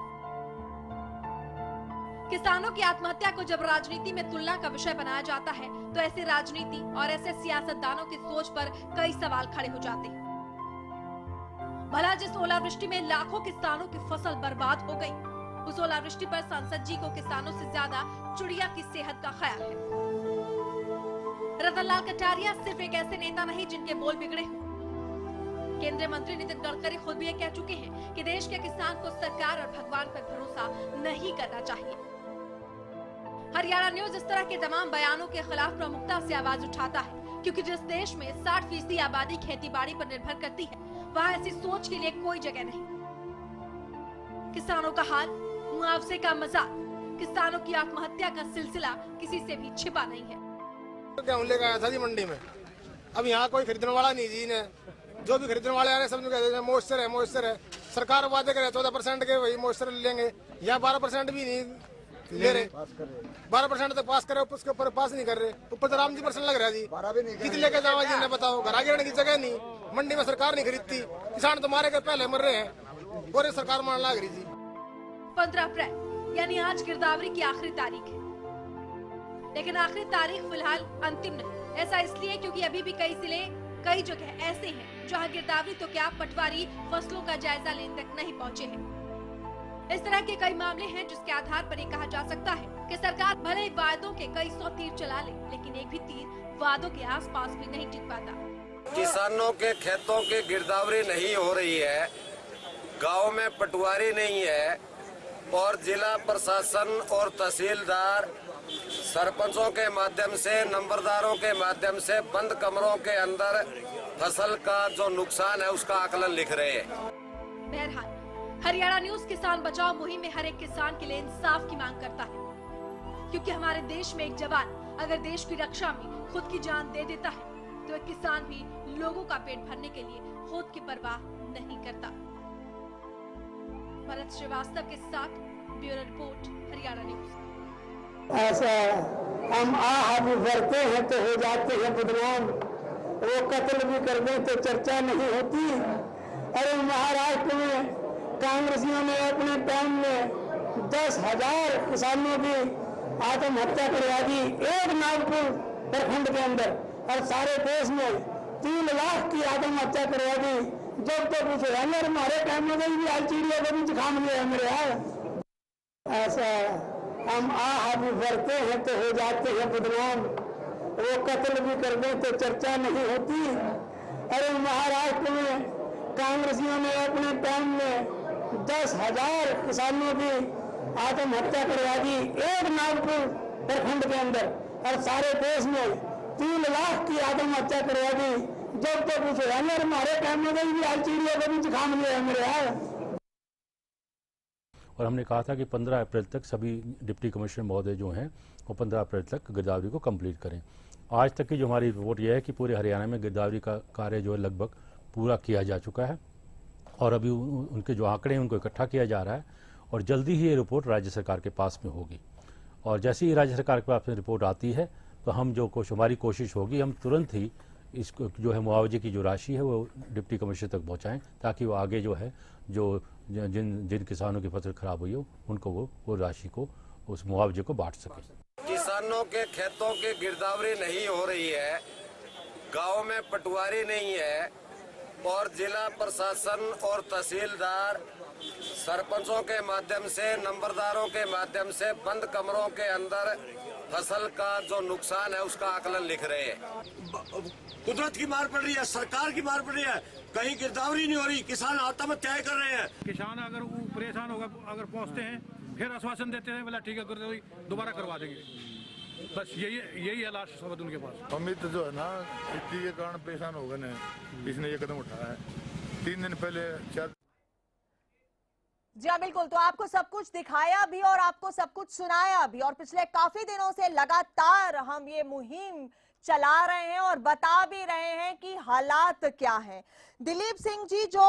Speaker 2: किसानों की आत्महत्या को जब राजनीति में तुलना का विषय बनाया जाता है तो ऐसी राजनीति और ऐसे सियासतदानों की सोच पर कई सवाल खड़े हो जाते हैं। भला जिस ओलावृष्टि में लाखों किसानों की फसल बर्बाद हो गई, उस ओलावृष्टि पर सांसद जी को किसानों से ज्यादा चिड़िया की सेहत का ख्याल है। रतनलाल कटारिया सिर्फ एक ऐसे नेता नहीं जिनके बोल बिगड़े हों। केंद्रीय मंत्री नितिन गडकरी खुद भी ये कह चुके हैं कि देश के किसान को सरकार और भगवान पर भरोसा नहीं करना चाहिए। हरियाणा न्यूज इस तरह के तमाम बयानों के खिलाफ प्रमुखता से आवाज उठाता है, क्योंकि जिस देश में 60% आबादी खेतीबाड़ी पर निर्भर करती है, वहाँ ऐसी सोच के लिए कोई जगह नहीं। किसानों का हाल, मुआवजे का मजाक, किसानों की आत्महत्या का सिलसिला किसी से भी छिपा नहीं है।
Speaker 13: गेहूं लेकर आया था जी मंडी में, अब यहाँ कोई खरीदने वाला नहीं जी ने, जो भी खरीदने वाले आ रहे सब कहते हैं मॉइस्चर है मॉइस्चर है। सरकार वादे करे 14% के वही मॉइस्चर लेंगे, या 12% भी नहीं ले रहे, 12% तक पास करे, उसके ऊपर पास नहीं कर रहे, ऊपर तो राम जी % लग रहा है जी। कित लेके जावा जी ने बताओ, घर आगे की जगह नहीं, मंडी में सरकार नहीं खरीदती, किसान तो मारे के पहले मर रहे हैं और सरकार मारने लग रही जी।
Speaker 2: 15 अप्रैल यानी आज गिरदावरी की आखिरी तारीख है, लेकिन आखिरी तारीख फिलहाल अंतिम नहीं। ऐसा इसलिए क्योंकि अभी भी कई जिले, कई जगह ऐसे हैं जहां गिरदावरी तो क्या पटवारी फसलों का जायजा लेने तक नहीं पहुंचे हैं। इस तरह के कई मामले हैं जिसके आधार पर ये कहा जा सकता है कि सरकार भले ही वादों के कई 100 तीर चला ले, लेकिन एक भी तीर वादों के आसपास भी नहीं टिक पाता।
Speaker 14: किसानों के खेतों की गिरदावरी नहीं हो रही है, गांव में पटवारी नहीं है, और जिला प्रशासन और तहसीलदार सरपंचों के माध्यम से, नंबरदारों के माध्यम से बंद कमरों के अंदर फसल का जो नुकसान है उसका आकलन लिख रहे हैं।
Speaker 2: बहरहाल हरियाणा न्यूज किसान बचाओ मुहिम में हर एक किसान के लिए इंसाफ की मांग करता है, क्योंकि हमारे देश में एक जवान अगर देश की रक्षा में खुद की जान दे देता है तो एक किसान भी लोगों का पेट भरने के लिए खुद की परवाह नहीं करता। भरत श्रीवास्तव के साथ ब्यूरो रिपोर्ट, हरियाणा न्यूज।
Speaker 15: ऐसा हम आह भरते हैं तो हो जाते हैं बदनाम, वो कत्ल भी कर दें तो चर्चा नहीं होती। अरे महाराष्ट्र में कांग्रेसियों ने अपने टाइम में 10,000 किसानों की आत्महत्या करवा दी एक नागपुर प्रखंड के अंदर, और सारे देश में 3 लाख की आत्महत्या करवा दी। जब तो कुछ है हमारे टाइम में भी आज चिड़िया को भी खाम लिया मेरे यार। ऐसा हम आह भरते हैं तो हो जाते हैं बदनाम, वो कत्ल भी कर दें तो चर्चा नहीं होती। अरे महाराष्ट्र में कांग्रेसियों ने अपने टाइम में 10,000 किसानों की आत्महत्या करवा दी एक नागपुर प्रखंड के अंदर, और सारे देश में 3 लाख की आत्महत्या करवा दी। जब तो कुछ है हमारे टाइम में भी आज चिड़िया को भी खाम लिया मेरे यार।
Speaker 16: और हमने कहा था कि 15 अप्रैल तक सभी डिप्टी कमिश्नर महोदय जो हैं वो 15 अप्रैल तक गिरदावरी को कंप्लीट करें। आज तक की जो हमारी रिपोर्ट यह है कि पूरे हरियाणा में गिरदावरी का कार्य जो है लगभग पूरा किया जा चुका है, और अभी उनके जो आंकड़े हैं उनको इकट्ठा किया जा रहा है, और जल्दी ही ये रिपोर्ट राज्य सरकार के पास में होगी। और जैसे ही राज्य सरकार के पास में रिपोर्ट आती है तो हम हमारी कोशिश होगी, हम तुरंत ही इसको जो है मुआवजे की जो राशि है वो डिप्टी कमिश्नर तक पहुंचाएं, ताकि वो आगे जो है जिन किसानों की फसल खराब हुई हो उनको वो राशि को, उस मुआवजे को बांट सके।
Speaker 14: किसानों के खेतों की गिरदावरी नहीं हो रही है, गांव में पटवारी नहीं है और जिला प्रशासन और तहसीलदार सरपंचों के माध्यम से, नंबरदारों के माध्यम से बंद कमरों के अंदर फसल का जो नुकसान है उसका आकलन लिख रहे हैं।
Speaker 17: कुदरत की मार पड़ रही है, सरकार की मार पड़ रही है, कहीं गिरदावरी नहीं हो रही, किसान आत्महत्या कर रहे हैं।
Speaker 18: किसान अगर वो परेशान होगा, अगर पहुंचते हैं फिर आश्वासन देते हैं बोला ठीक है दोबारा करवा देंगे, बस यही है लास्ट शब्द उनके पास।
Speaker 19: अमित जो है ना खेती के कारण परेशान हो गए, इसने ये कदम उठाया है 3 दिन पहले।
Speaker 1: जी हाँ, बिल्कुल। तो आपको सब कुछ दिखाया भी और आपको सब कुछ सुनाया भी, और पिछले काफी दिनों से लगातार हम ये मुहिम चला रहे हैं और बता भी रहे हैं कि हालात क्या हैं। दिलीप सिंह जी जो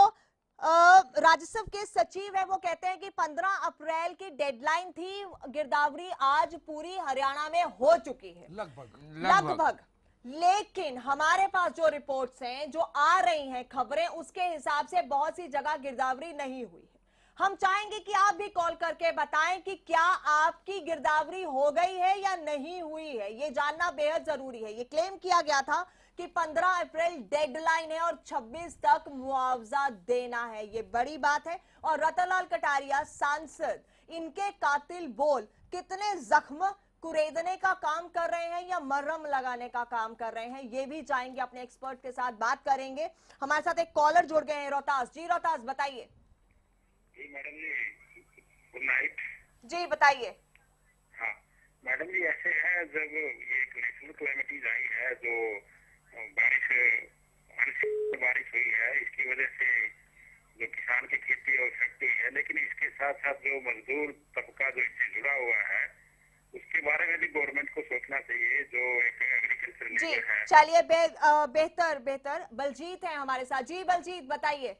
Speaker 1: राजस्व के सचिव है, वो कहते हैं कि 15 अप्रैल की डेडलाइन थी, गिरदावरी आज पूरी हरियाणा में हो चुकी है लगभग। लेकिन हमारे पास जो रिपोर्ट्स हैं, जो आ रही हैं खबरें, उसके हिसाब से बहुत सी जगह गिरदावरी नहीं हुई है। हम चाहेंगे कि आप भी कॉल करके बताएं कि क्या आपकी गिरदावरी हो गई है या नहीं हुई है, ये जानना बेहद जरूरी है। ये क्लेम किया गया था कि 15 अप्रैल डेडलाइन है और 26 तक मुआवजा देना है, ये बड़ी बात है। और रतनलाल कटारिया सांसद, इनके कातिल बोल कितने जख्म कुरेदने का काम कर रहे हैं या मरहम लगाने का काम कर रहे हैं, ये भी जाएंगे, अपने एक्सपर्ट के साथ बात करेंगे। हमारे साथ एक कॉलर जुड़ गए हैं, रोहतास जी। रोहतास, बताइए।
Speaker 20: मैडम जी गुड नाइट।
Speaker 1: जी बताइए।
Speaker 20: हाँ मैडम जी, ऐसे है जब ये एक नेशनल क्लेमिटीज आई है, जो बारिश हुई है, इसकी वजह से जो किसान की खेती हो सकती है, लेकिन इसके साथ साथ जो मजदूर तबका जो इससे जुड़ा हुआ है उसके बारे में भी गवर्नमेंट को सोचना चाहिए, जो एक एग्रीकल्चर लेबर है।
Speaker 1: चलिए बेहतर बलजीत है हमारे साथ। जी बलजीत, बताइए।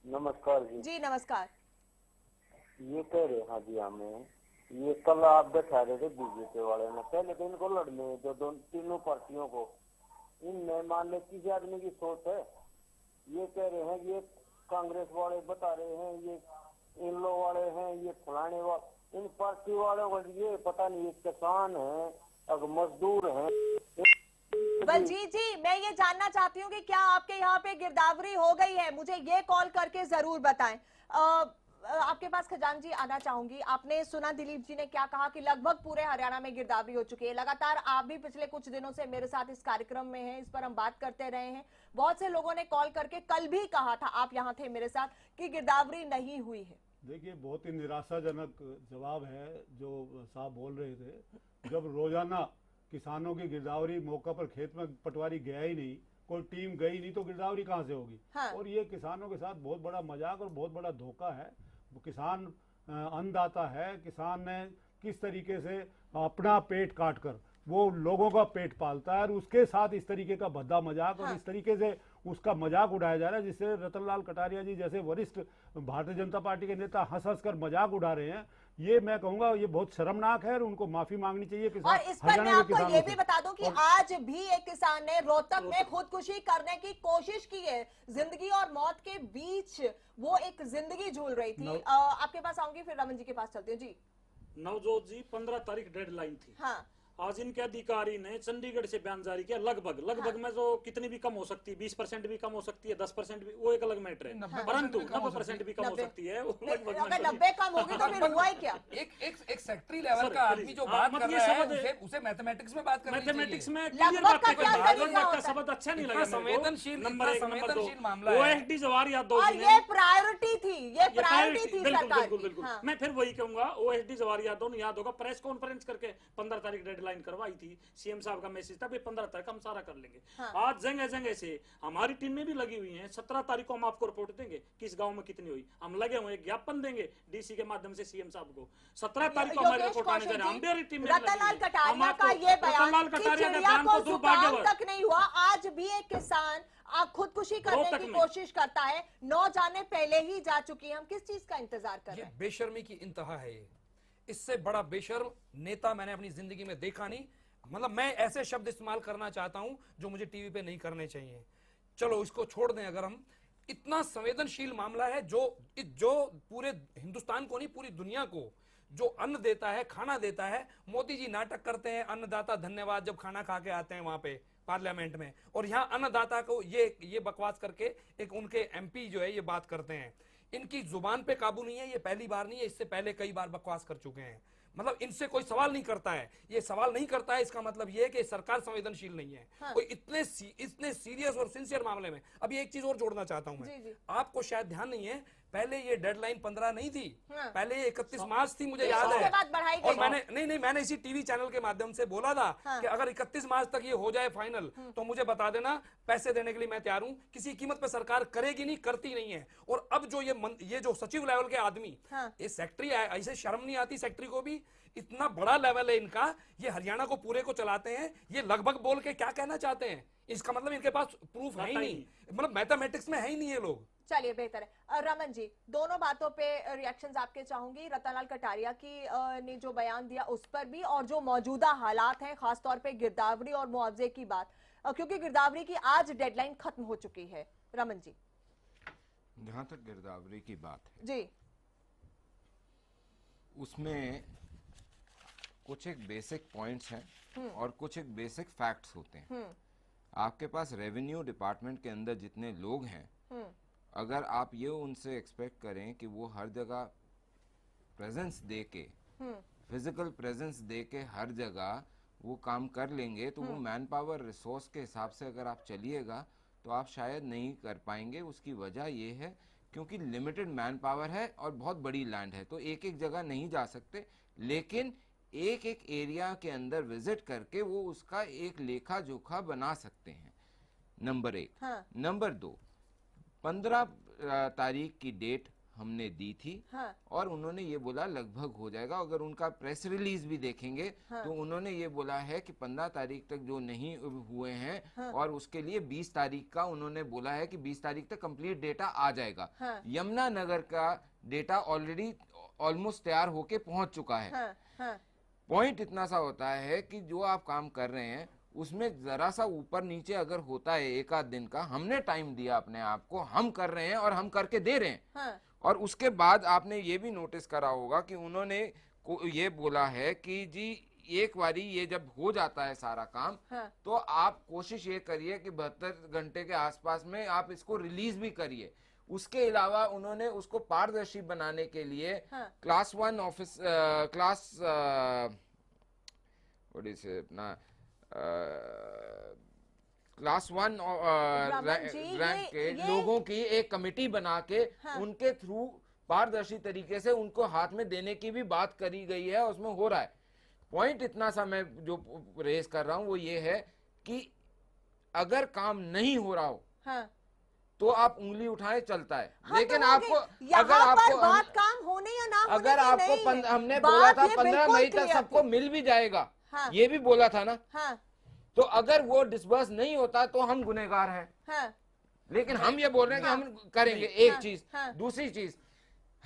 Speaker 21: नमस्कार जी।
Speaker 1: जी नमस्कार।
Speaker 21: ये कह रहे हैं जी हमें, ये कल आप बैठा रहे थे बीजेपी वाले ने, पहले तो इनको लड़ने जो तीनों पार्टियों को, इनमें मान ले किसी आदमी की सोच है। ये कह रहे हैं ये कांग्रेस वाले बता रहे हैं, ये इन लोग वाले हैं, ये फलाने वाले, इन पार्टी वाले को ये पता नहीं, ये किसान है अब मजदूर है।
Speaker 1: बलजीत जी, मैं ये जानना चाहती हूँ कि क्या आपके यहाँ पे गिरदावरी हो गई है, मुझे ये कॉल करके जरूर बताएं। आपके पास खजानजी आना चाहूंगी। आपने सुना दिलीप जी ने क्या कहा कि लगभग पूरे हरियाणा में गिरदावरी हो चुकी है। लगातार आप भी पिछले कुछ दिनों से मेरे साथ इस कार्यक्रम में हैं, इस पर हम बात करते रहे हैं। बहुत से लोगों ने कॉल करके कल भी कहा था, आप यहाँ थे मेरे साथ, कि गिरदावरी नहीं हुई है।
Speaker 6: देखिए, बहुत ही निराशाजनक जवाब है जो साहब बोल रहे थे। जब रोजाना किसानों की गिरदावरी, मौका पर खेत में पटवारी गया ही नहीं, कोई टीम गई नहीं, तो गिरदावरी कहाँ से होगी। हाँ। और ये किसानों के साथ बहुत बड़ा मजाक और बहुत बड़ा धोखा है। किसान अन्नदाता है, किसान ने किस तरीके से अपना पेट काट कर वो लोगों का पेट पालता है, और उसके साथ इस तरीके का भद्दा मजाक और इस तरीके से उसका मजाक उड़ाया जा रहा है, जिससे रतनलाल कटारिया जी जैसे वरिष्ठ भारतीय जनता पार्टी के नेता हंस हंस कर मजाक उड़ा रहे हैं। ये मैं कहूंगा ये बहुत शर्मनाक है और उनको माफी मांगनी चाहिए।
Speaker 1: और इस पर मैं आपको ये भी बता दूं कि आज भी एक किसान ने रोहतक में खुदकुशी करने की कोशिश की है। जिंदगी और मौत के बीच वो एक जिंदगी झूल रही थी। आपके पास आऊंगी, फिर रमन जी के पास चलती हूँ। जी
Speaker 5: नवजोत जी, 15 तारीख डेडलाइन थी।
Speaker 1: हाँ।
Speaker 5: आज इनके अधिकारी ने चंडीगढ़ से बयान जारी किया, लगभग में जो कितनी भी कम हो सकती है, 20% भी कम हो सकती है, 10% भी, वो एक अलग मैटर है, परंतु 90% भी कम हो सकती है।
Speaker 1: अगर 90 कम होगी तो फिर हुआ ही क्या।
Speaker 4: एक सेक्रेटरी लेवल का आदमी जो बात कर रहा है उसे मैथमेटिक्स में बात करनी चाहिए।
Speaker 5: मैथमेटिक्स में क्लियर बात का शब्द अच्छा नहीं लगा।
Speaker 4: संवेदनशील
Speaker 5: मामला है, ओएसडी जवाहर याद
Speaker 1: और ये प्रायोरिटी थी, ये प्रायोरिटी थी सरकार की।
Speaker 5: बिल्कुल। मैं फिर वही कहूंगा, ओएसडी जवाहर याद होगा, प्रेस कॉन्फ्रेंस करके 15 तारीख डेडलाइन करवाई थी, सीएम साहब का मैसेज था 15 तारीख हम सारा कर लेंगे। हाँ। आज जगह से हमारी टीम में भी लगी हुई है। 17 तारीख को हम आपको रिपोर्ट देंगे किस गांव में कितनी हुई। हम लगे हुए ज्ञापन देंगे डीसी के माध्यम से सीएम साहब को। 17 तारीख को हमारी रिपोर्ट आने जा रही है। हमारी टीम में
Speaker 1: रतनलाल कटारिया का ये बयान कि चिड़िया को जुकाम तक नहीं हुआ, आज भी एक किसान खुदकुशी करने की कोशिश करता है, 9 जाने पहले ही जा चुकी है। हम किस चीज का इंतजार कर रहे हैं।
Speaker 4: बेशर्मी की इंतहा है ये। इससे बड़ा बेशर्म नेता मैंने अपनी जिंदगी में देखा नहीं। मतलब मैं ऐसे शब्द इस्तेमाल करना चाहता हूं जो मुझे टीवी पे नहीं करने चाहिए। चलो इसको छोड़ दें। अगर हम इतना संवेदनशील मामला है जो पूरे हिंदुस्तान को नहीं पूरी दुनिया को जो अन्न देता है, खाना देता है। मोदी जी नाटक करते हैं अन्नदाता धन्यवाद जब खाना खा के आते हैं वहां पे पार्लियामेंट में, और यहाँ अन्नदाता को ये बकवास करके एक उनके एमपी जो है ये बात करते हैं। इनकी जुबान पे काबू नहीं है, ये पहली बार नहीं है, इससे पहले कई बार बकवास कर चुके हैं। मतलब इनसे कोई सवाल नहीं करता है, ये सवाल नहीं करता है, इसका मतलब ये है कि सरकार संवेदनशील नहीं है। हाँ। कोई इतने सीरियस और सिंसियर मामले में। अभी एक चीज और जोड़ना चाहता हूं मैं, आपको शायद ध्यान नहीं है, पहले ये डेडलाइन 15 नहीं थी। हाँ। पहले ये 31 मार्च थी, मुझे याद है। और मैंने इसी टीवी चैनल के माध्यम से बोला था कि अगर 31 मार्च तक ये हो जाए फाइनल तो मुझे बता देना, पैसे देने के लिए मैं तैयार हूं। किसी कीमत पे सरकार करेगी नहीं, करती नहीं है। और अब जो ये जो सचिव लेवल के आदमी, ये सेक्रेटरी, ऐसे शर्म नहीं आती सेक्रेटरी को भी? इतना बड़ा लेवल है इनका, ये हरियाणा को पूरे को चलाते हैं। ये लगभग बोल के क्या कहना चाहते हैं, इसका मतलब इनके पास प्रूफ है ही नहीं, मतलब मैथमेटिक्स में है ही नहीं ये लोग।
Speaker 1: चलिए बेहतर है। रमन जी, दोनों बातों पे रिएक्शंस आपके चाहूंगी। रतनलाल कटारिया की ने जो बयान दिया उस पर भी, और जो मौजूदा हालात हैं खासतौर पे गिरदावरी और मुआवजे की बात, क्योंकि गिरदावरी की आज डेडलाइन खत्म हो चुकी है। रमन जी,
Speaker 7: जहां तक गिरदावरी की बात है
Speaker 1: जी,
Speaker 7: उसमें कुछ एक बेसिक पॉइंट्स हैं और कुछ एक बेसिक फैक्ट्स होते हैं। आपके पास रेवेन्यू डिपार्टमेंट के अंदर जितने लोग हैं, अगर आप ये उनसे एक्सपेक्ट करें कि वो हर जगह प्रेजेंस दे के, फिजिकल प्रेजेंस दे के हर जगह वो काम कर लेंगे, तो वो मैन पावर रिसोर्स के हिसाब से अगर आप चलिएगा तो आप शायद नहीं कर पाएंगे। उसकी वजह ये है क्योंकि लिमिटेड मैन पावर है और बहुत बड़ी लैंड है, तो एक एक जगह नहीं जा सकते, लेकिन एक एक एरिया के अंदर विजिट करके वो उसका एक लेखा जोखा बना सकते हैं। नंबर 1। हाँ। नंबर 2, 15 तारीख की डेट हमने दी थी। हाँ। और उन्होंने ये बोला लगभग हो जाएगा। अगर उनका प्रेस रिलीज भी देखेंगे, हाँ, तो उन्होंने ये बोला है कि 15 तारीख तक जो नहीं हुए हैं, हाँ, और उसके लिए 20 तारीख का उन्होंने बोला है कि 20 तारीख तक कंप्लीट डेटा आ जाएगा। हाँ। यमुनानगर का डेटा ऑलरेडी ऑलमोस्ट तैयार होके पहुंच चुका है। हाँ। हाँ। पॉइंट इतना सा होता है कि जो आप काम कर रहे हैं उसमें जरा सा ऊपर नीचे अगर होता है एक आध दिन का, हमने टाइम दिया अपने आप को, हम कर रहे हैं और हम करके दे रहे हैं। हाँ। और उसके बाद आपने ये भी नोटिस करा होगा कि उन्होंने ये बोला है कि जी एक बारी ये जब हो जाता है सारा काम, हाँ, तो आप कोशिश ये करिए कि 72 घंटे के आसपास में आप इसको रिलीज भी करिए। उसके अलावा उन्होंने उसको पारदर्शी बनाने के लिए क्लास 1 ऑफिस क्लास अपना क्लास 1 रैंक के लोगों की एक कमेटी बना के उनके थ्रू पारदर्शी तरीके से उनको हाथ में देने की भी बात करी गई है, उसमें हो रहा है। पॉइंट इतना सा मैं जो रेस कर रहा हूं वो ये है कि अगर काम नहीं हो रहा हो, हाँ, तो आप उंगली उठाएं, चलता है। हाँ, लेकिन तो आपको अगर आपको बात काम होने या ना होने, अगर आपको हमने बोला था 15 मई तक सबको मिल भी जाएगा, हाँ, ये भी बोला था ना, हाँ, तो अगर वो डिसबर्स नहीं होता तो हम गुनहगार हैं। हाँ, लेकिन हम ये बोल रहे हैं कि हम करेंगे। एक चीज, दूसरी चीज,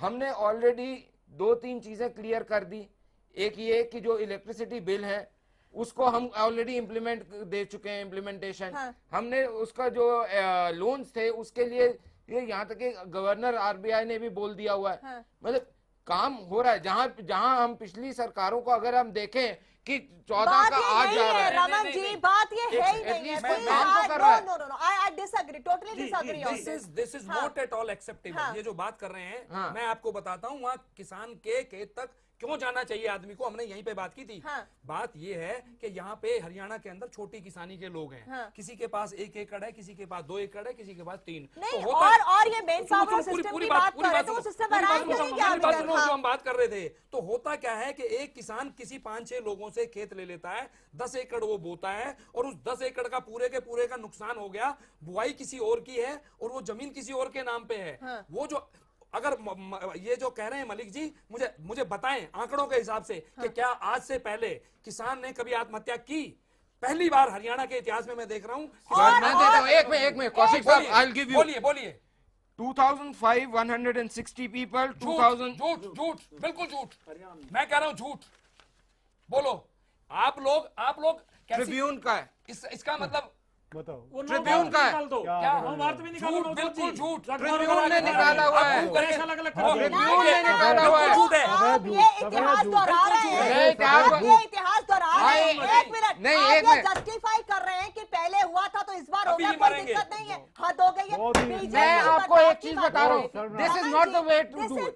Speaker 7: हमने ऑलरेडी 2-3 चीजें क्लियर कर दी। एक ये कि जो इलेक्ट्रिसिटी बिल है उसको हम ऑलरेडी इम्प्लीमेंट दे चुके हैं, इम्प्लीमेंटेशन। हाँ। हमने उसका जो लोन्स थे उसके लिए ये यहाँ तक कि गवर्नर आरबीआई ने भी बोल दिया हुआ है। हाँ। मतलब काम हो रहा है। जहां हम पिछली सरकारों को अगर हम देखें कि 14 का आज जा रहा है,
Speaker 1: रमन जी, बात ये है ही नहीं है। I disagree, totally disagree on this.
Speaker 4: This is not at all acceptable. ये जो बात कर रहे हैं, मैं आपको बताता हूँ वहाँ किसान के खेत तक क्यों जाना चाहिए आदमी को, हमने यहीं पे बात की थी। हाँ। बात ये है कि यहाँ पे हरियाणा के अंदर छोटी किसानी के लोग हैं। हाँ। किसी के पास 1 एकड़ है, किसी के पास 2 एकड़ है, किसी के पास 3।
Speaker 1: नहीं, तो और ये मेन पावर सिस्टम की बात कर रहे थे, वो सिस्टम बनाया क्यों नहीं क्या?
Speaker 4: जो हम बात कर रहे थे, तो होता क्या है कि एक किसान किसी 5-6 लोगों से खेत ले लेता है, 10 एकड़ वो बोता है, और उस 10 एकड़ का पूरे के पूरे का नुकसान हो गया, बुआई किसी और की है और वो जमीन किसी और के नाम पे है। हाँ। वो जो अगर ये जो कह रहे हैं मलिक जी, मुझे बताएं आंकड़ों के हिसाब से, हाँ, कि क्या आज से पहले किसान ने कभी आत्महत्या की? पहली बार हरियाणा के इतिहास में मैं देख रहा हूं।
Speaker 7: मैं देता हूं, एक में कौशिक साहब, I'll give you।
Speaker 4: बोलिए
Speaker 7: 2005 160 people, 2000।
Speaker 4: झूठ, बिल्कुल झूठ। मैं कह रहा हूं झूठ। बोलो आप लोग
Speaker 7: ट्रिब्यून का है।
Speaker 4: इसका मतलब
Speaker 6: बताओ
Speaker 7: ट्रिब्यून का है
Speaker 4: क्या?
Speaker 5: झूठ,
Speaker 4: बिल्कुल झूठ।
Speaker 7: ट्रिब्यून ने निकाला हुआ है,
Speaker 5: अलग अलग
Speaker 7: ट्रिब्यून ने निकाला हुआ है।
Speaker 1: आप ये इतिहास दोहरा रहे हैं, आप ये इतिहास दोहरा रहे हैं। एक मिनट,
Speaker 7: नहीं,
Speaker 1: आप
Speaker 7: एक
Speaker 1: ये
Speaker 7: मिनट।
Speaker 1: जस्टिफाई कर रहे हैं कि पहले हुआ था तो इस बार हो गया,
Speaker 4: अभी
Speaker 1: कोई
Speaker 4: मरेंगे।
Speaker 1: दिक्कत नहीं है, हद हो गई है।
Speaker 7: मैं आपको एक चीज बता रहा हूँ, this is not the way to do it.